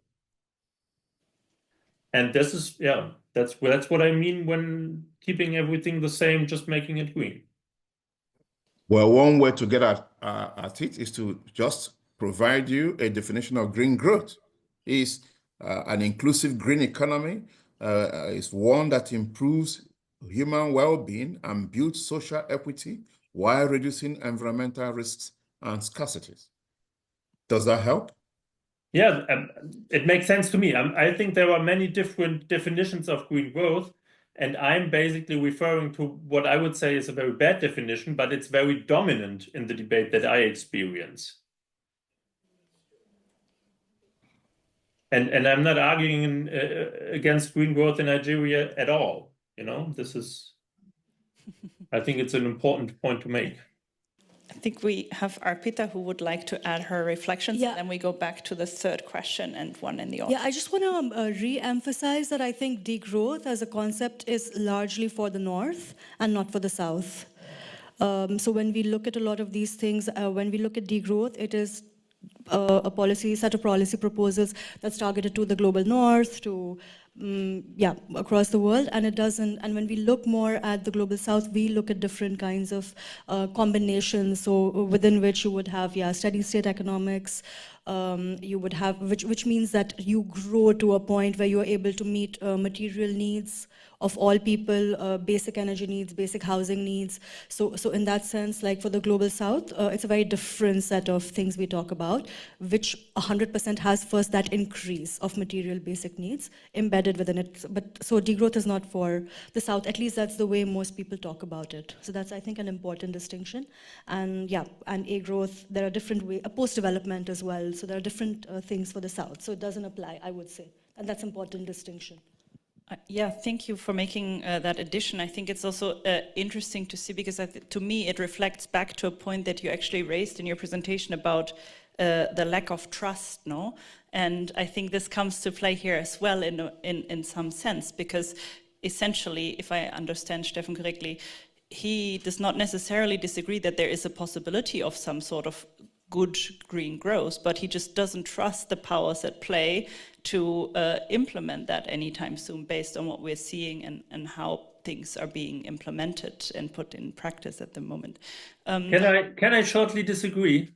And this is, that's what I mean when keeping everything the same, just making it green. Well, one way to get at it is to just provide you a definition of green growth. Is an inclusive green economy is one that improves human well-being and builds social equity while reducing environmental risks and scarcities. Does that help? Yeah, it makes sense to me. I think there are many different definitions of green growth, and I'm basically referring to what I would say is a very bad definition, but it's very dominant in the debate that I experience. And I'm not arguing against green growth in Nigeria at all. This is, I think it's an important point to make. I think we have Arpita who would like to add her reflections, and then we go back to the third question and one in the audience. Yeah, I just want to re-emphasize that I think degrowth as a concept is largely for the North and not for the South. So when we look at a lot of these things, when we look at degrowth, it is a set of policy proposals that's targeted to the global North, to across the world, and it doesn't. And when we look more at the global South, we look at different kinds of combinations. So within which you would have steady state economics. You would have which means that you grow to a point where you're able to meet material needs of all people, basic energy needs, basic housing needs. So in that sense, like for the global South, it's a very different set of things we talk about, which 100% has first that increase of material basic needs embedded within it. But so degrowth is not for the South, at least that's the way most people talk about it. So that's, I think, an important distinction. And and a growth, there are different ways, post-development as well. So there are different things for the South. So it doesn't apply, I would say. And that's an important distinction. Thank you for making that addition. I think it's also interesting to see, because to me it reflects back to a point that you actually raised in your presentation about the lack of trust, no? And I think this comes to play here as well in some sense, because essentially, if I understand Steffen correctly, he does not necessarily disagree that there is a possibility of some sort of good green growth, but he just doesn't trust the powers at play to implement that anytime soon, based on what we're seeing and how things are being implemented and put in practice at the moment. Can I shortly disagree?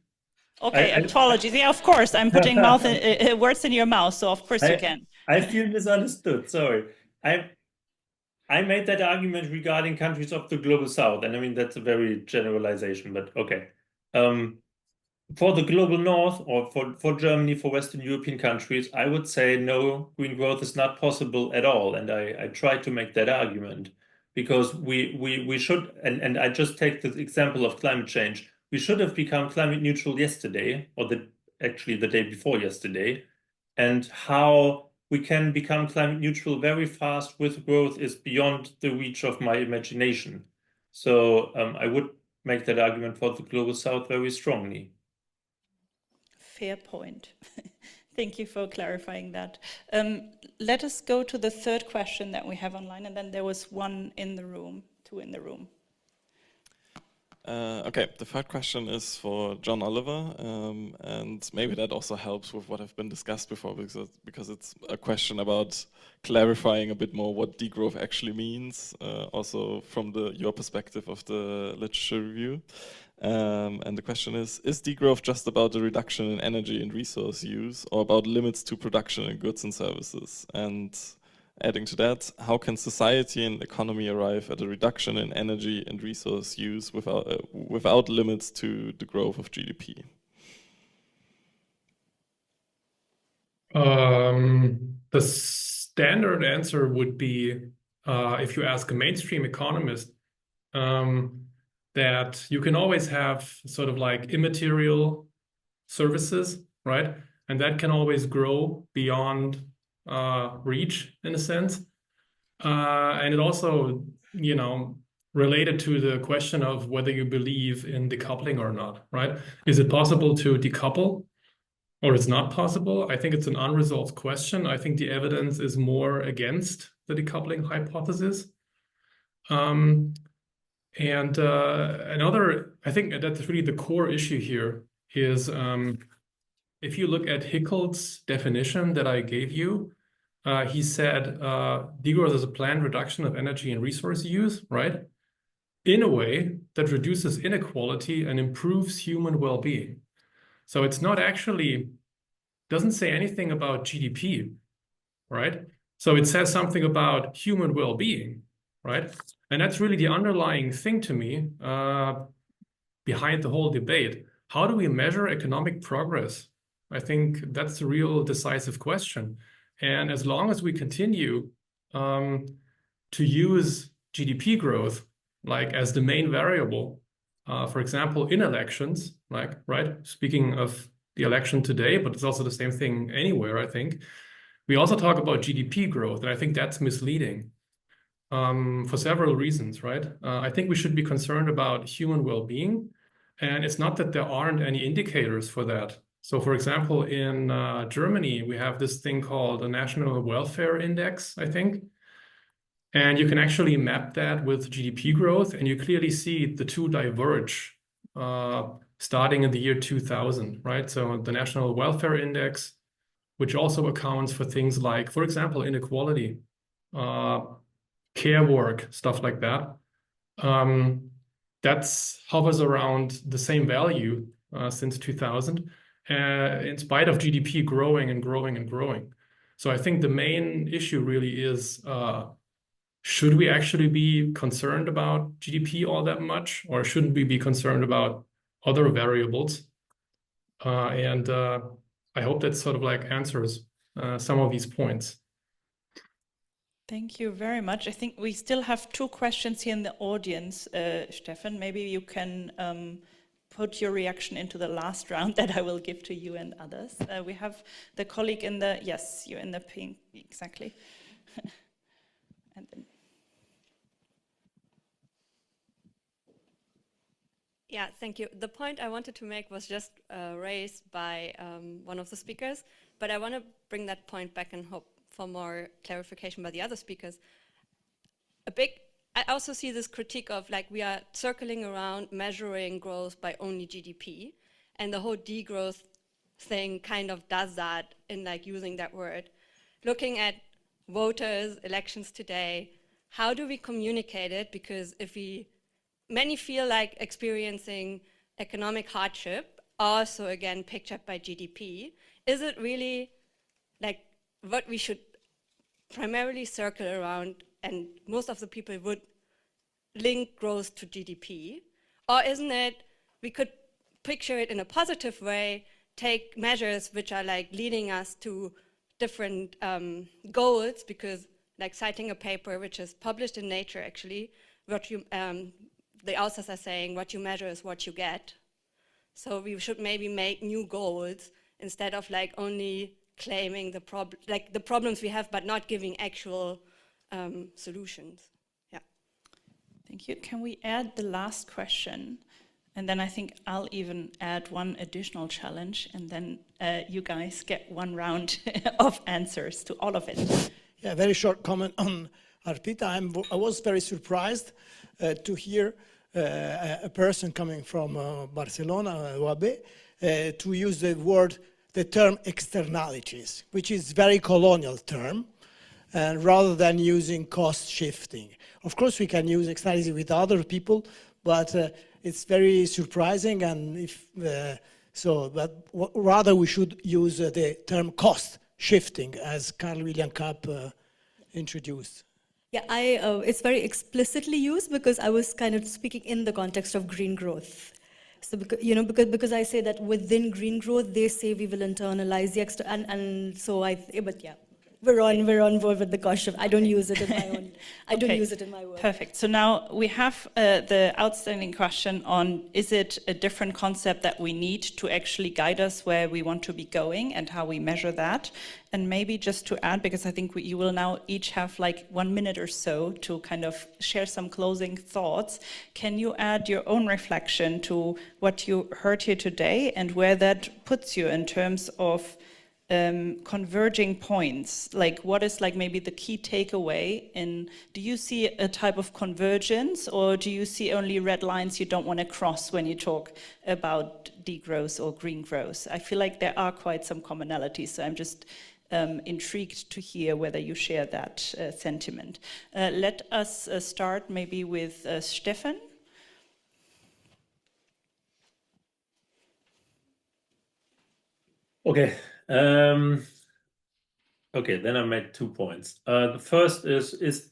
Okay, apologies. Yeah, of course, I'm putting words in your mouth, so of course you can. I feel misunderstood, sorry. I made that argument regarding countries of the global South, and I mean, that's a very generalization, but okay. For the global North, or for Germany, for Western European countries, I would say no, green growth is not possible at all. And I try to make that argument because we should, and I just take the example of climate change. We should have become climate neutral yesterday, or actually the day before yesterday. And how we can become climate neutral very fast with growth is beyond the reach of my imagination. So I would make that argument for the Global South very strongly. Fair point. Thank you for clarifying that. Let us go to the third question that we have online, and then there was one in the room, two in the room. Okay, the third question is for John Oliver, and maybe that also helps with what have been discussed before, because it's a question about clarifying a bit more what degrowth actually means, also from your perspective of the literature review. And the question is degrowth just about the reduction in energy and resource use, or about limits to production in goods and services? And adding to that, how can society and economy arrive at a reduction in energy and resource use without limits to the growth of GDP? The standard answer would be, if you ask a mainstream economist, that you can always have sort of like immaterial services, right? And that can always grow beyond reach, in a sense. And it also, you know, related to the question of whether you believe in decoupling or not, right? Is it possible to decouple, or is it not possible? I think it's an unresolved question. I think the evidence is more against the decoupling hypothesis. Another, I think that's really the core issue here is, if you look at Hickel's definition that I gave you, he said degrowth is a planned reduction of energy and resource use, right? In a way that reduces inequality and improves human well-being. So it's not actually, doesn't say anything about GDP, right? So it says something about human well-being, right? And that's really the underlying thing to me behind the whole debate. How do we measure economic progress? I think that's the real decisive question. And as long as we continue to use GDP growth like as the main variable, for example, in elections, like, right? Speaking of the election today, but it's also the same thing anywhere, I think. We also talk about GDP growth, and I think that's misleading for several reasons, right? I think we should be concerned about human well-being, and it's not that there aren't any indicators for that. So, for example, in Germany, we have this thing called the National Welfare Index, I think. And you can actually map that with GDP growth, and you clearly see the two diverge starting in the year 2000, right? So the National Welfare Index, which also accounts for things like, for example, inequality, care work, stuff like that. That's hovers around the same value since 2000. In spite of GDP growing and growing and growing. So I think the main issue really is, should we actually be concerned about GDP all that much, or shouldn't we be concerned about other variables? I hope that sort of like answers some of these points. Thank you very much. I think we still have two questions here in the audience, Steffen. Maybe you can put your reaction into the last round that I will give to you and others. We have the colleague in the, yes, you're in the pink, exactly. And then. Yeah, thank you. The point I wanted to make was just raised by one of the speakers, but I want to bring that point back and hope for more clarification by the other speakers. I also see this critique of like we are circling around measuring growth by only GDP, and the whole degrowth thing kind of does that in like using that word. Looking at voters, elections today, how do we communicate it? Because many feel like experiencing economic hardship, also again pictured by GDP. Is it really like what we should primarily circle around, and most of the people would link growth to GDP? Or isn't it, we could picture it in a positive way, take measures which are like leading us to different goals, because like citing a paper which is published in Nature actually, the authors are saying what you measure is what you get. So we should maybe make new goals instead of like only claiming the problems we have, but not giving actual solutions. Yeah. Thank you. Can we add the last question? And then I think I'll even add one additional challenge, and then you guys get one round of answers to all of it. Yeah, very short comment on Arpita. I was very surprised to hear a person coming from Barcelona, UAB, to use the term externalities, which is very colonial term, and rather than using cost shifting. Of course, we can use externalities with other people, but it's very surprising, and rather we should use the term cost shifting, as Carl William Kapp introduced. Yeah, it's very explicitly used because I was kind of speaking in the context of green growth. So because I say that within green growth, they say we will internalize the extra, and so but yeah. We're on board with the cost. I don't use it in my own. I don't use it in my work. Perfect. So now we have the outstanding question on: is it a different concept that we need to actually guide us where we want to be going, and how we measure that? And maybe just to add, because I think you will now each have like 1 minute or so to kind of share some closing thoughts. Can you add your own reflection to what you heard here today, and where that puts you in terms of converging points? Like, what is like maybe the key takeaway? Do you see a type of convergence, or do you see only red lines you don't want to cross when you talk about degrowth or green growth? I feel like there are quite some commonalities, so I'm just intrigued to hear whether you share that sentiment. Let us start maybe with Steffen. Okay. Okay, then I made 2 points. The first is,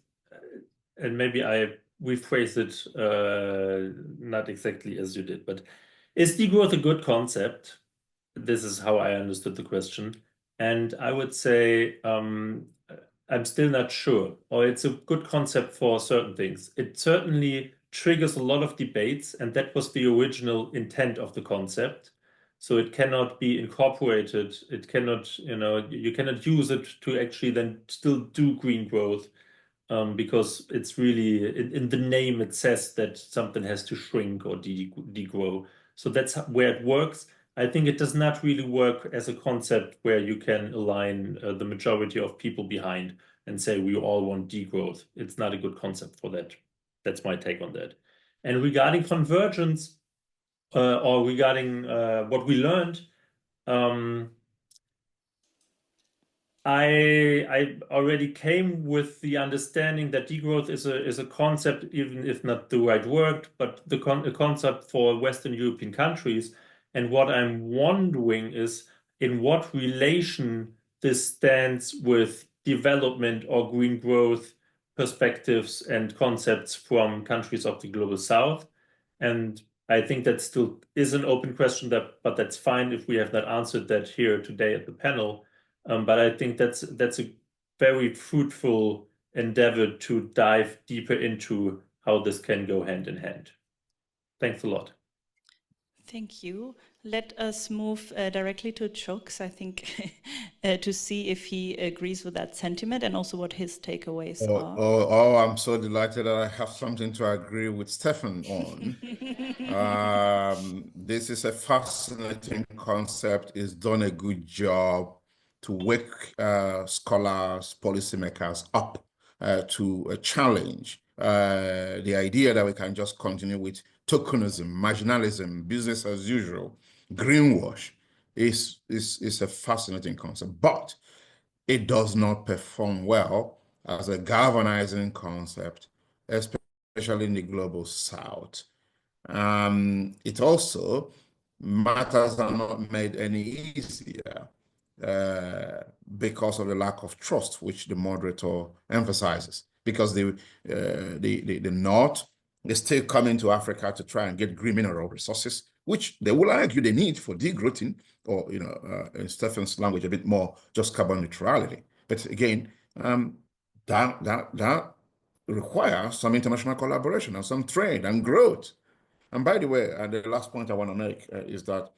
and maybe I rephrased it not exactly as you did, but is degrowth a good concept? This is how I understood the question. And I would say I'm still not sure, or it's a good concept for certain things. It certainly triggers a lot of debates, and that was the original intent of the concept. So it cannot be incorporated. It cannot, you cannot use it to actually then still do green growth, because it's really, in the name it says that something has to shrink or degrow. So that's where it works. I think it does not really work as a concept where you can align the majority of people behind and say we all want degrowth. It's not a good concept for that. That's my take on that. And regarding convergence, or regarding what we learned, I already came with the understanding that degrowth is a concept, even if not the right word, but a concept for Western European countries. And what I'm wondering is in what relation this stands with development or green growth perspectives and concepts from countries of the global South. And I think that still is an open question, but that's fine if we have not answered that here today at the panel. But I think that's a very fruitful endeavor to dive deeper into how this can go hand in hand. Thanks a lot. Thank you. Let us move directly to Chooks, I think, to see if he agrees with that sentiment and also what his takeaways are. Oh, I'm so delighted that I have something to agree with Steffen on. This is a fascinating concept. It's done a good job to wake scholars, policymakers up to a challenge. The idea that we can just continue with tokenism, marginalism, business as usual, greenwash is a fascinating concept, but it does not perform well as a galvanizing concept, especially in the global South. It also, matters are not made any easier because of the lack of trust, which the moderator emphasizes, because the North is still coming to Africa to try and get green mineral resources, which they will argue they need for degrowthing, or in Steffen's language, a bit more just carbon neutrality. But again, that requires some international collaboration and some trade and growth. And by the way, the last point I want to make is that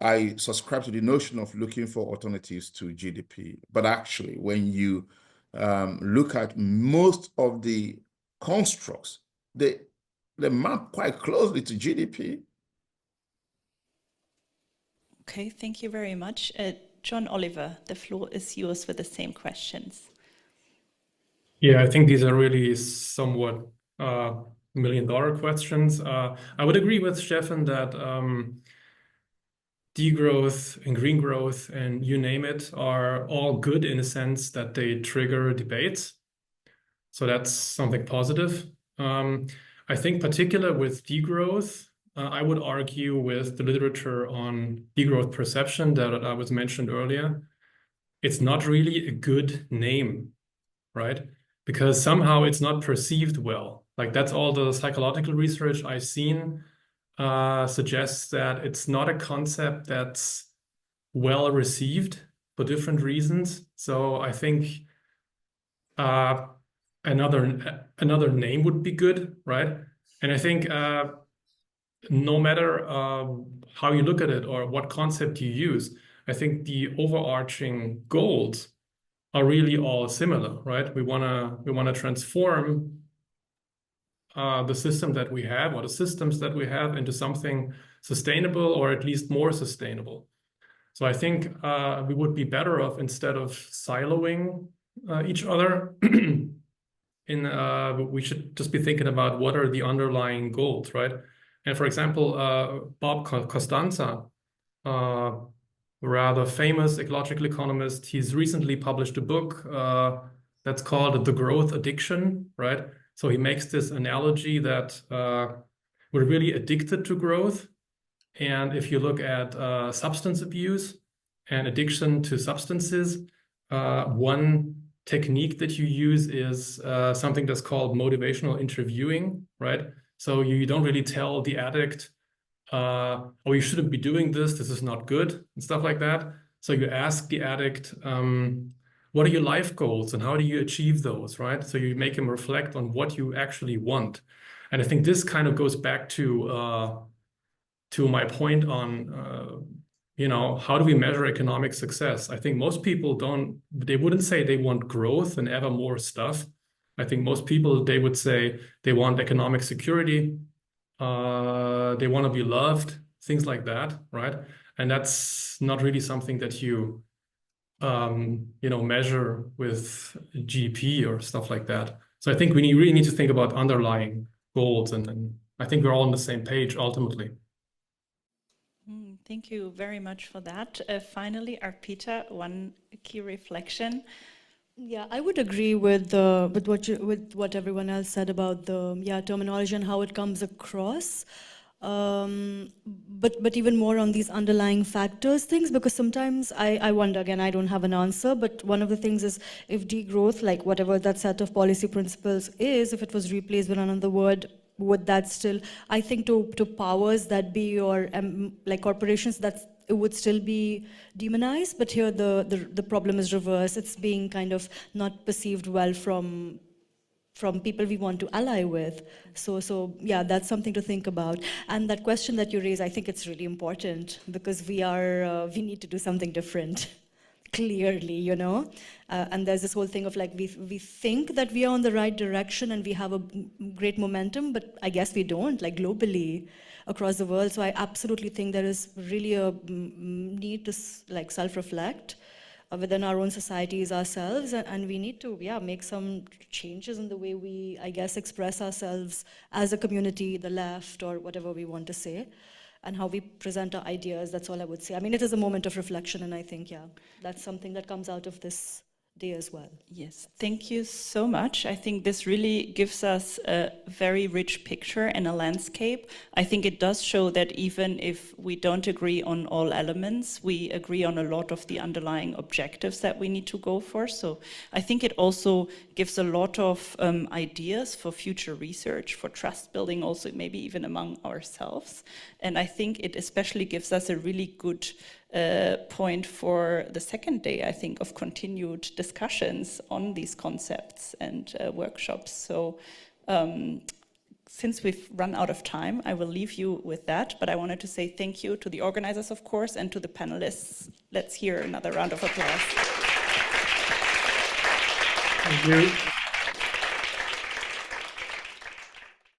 I subscribe to the notion of looking for alternatives to GDP. But actually, when you look at most of the constructs, they map quite closely to GDP. Okay, thank you very much. John Oliver, the floor is yours for the same questions. Yeah, I think these are really somewhat million-dollar questions. I would agree with Steffen that degrowth and green growth and you name it are all good in a sense that they trigger debates. So that's something positive. I think particular with degrowth, I would argue with the literature on degrowth perception that I was mentioned earlier. It's not really a good name, right? Because somehow it's not perceived well. Like that's all the psychological research I've seen suggests that it's not a concept that's well received for different reasons. So I think another name would be good, right? And I think no matter how you look at it or what concept you use, I think the overarching goals are really all similar, right? We wanna transform the system that we have or the systems that we have into something sustainable or at least more sustainable. So I think we would be better off instead of siloing each other. We should just be thinking about what are the underlying goals, right? And for example, Bob Costanza, rather famous ecological economist, he's recently published a book that's called The Growth Addiction, right? So he makes this analogy that we're really addicted to growth. And if you look at substance abuse and addiction to substances, one technique that you use is something that's called motivational interviewing, right? So you don't really tell the addict, oh, you shouldn't be doing this is not good, and stuff like that. So you ask the addict, what are your life goals and how do you achieve those, right? So you make him reflect on what you actually want. And I think this kind of goes back to my point on, how do we measure economic success? I think most people they wouldn't say they want growth and ever more stuff. I think most people, they would say they want economic security, they want to be loved, things like that, right? And that's not really something that you measure with GDP or stuff like that. So I think we really need to think about underlying goals, and I think we're all on the same page ultimately. Thank you very much for that. Finally, Arpita, one key reflection. Yeah, I would agree with what everyone else said about the terminology and how it comes across. But even more on these underlying factors things, because sometimes I wonder, again, I don't have an answer, but one of the things is if degrowth, like whatever that set of policy principles is, if it was replaced with another word, would that still, I think to powers that be or like corporations, it would still be demonized, but here the problem is reverse. It's being kind of not perceived well from people we want to ally with. So yeah, that's something to think about. And that question that you raise, I think it's really important because we need to do something different, clearly, and there's this whole thing of like, we think that we are on the right direction and we have a great momentum, but I guess we don't, like globally across the world. So I absolutely think there is really a need to like self-reflect within our own societies ourselves, and we need to make some changes in the way we, I guess, express ourselves as a community, the left, or whatever we want to say, and how we present our ideas. That's all I would say. I mean, it is a moment of reflection, and I think, that's something that comes out of this day as well. Yes, thank you so much. I think this really gives us a very rich picture and a landscape. I think it does show that even if we don't agree on all elements, we agree on a lot of the underlying objectives that we need to go for. So I think it also gives a lot of ideas for future research, for trust building, also maybe even among ourselves. And I think it especially gives us a really good point for the second day, I think, of continued discussions on these concepts and workshops. So since we've run out of time, I will leave you with that, but I wanted to say thank you to the organizers, of course, and to the panelists. Let's hear another round of applause. Thank you.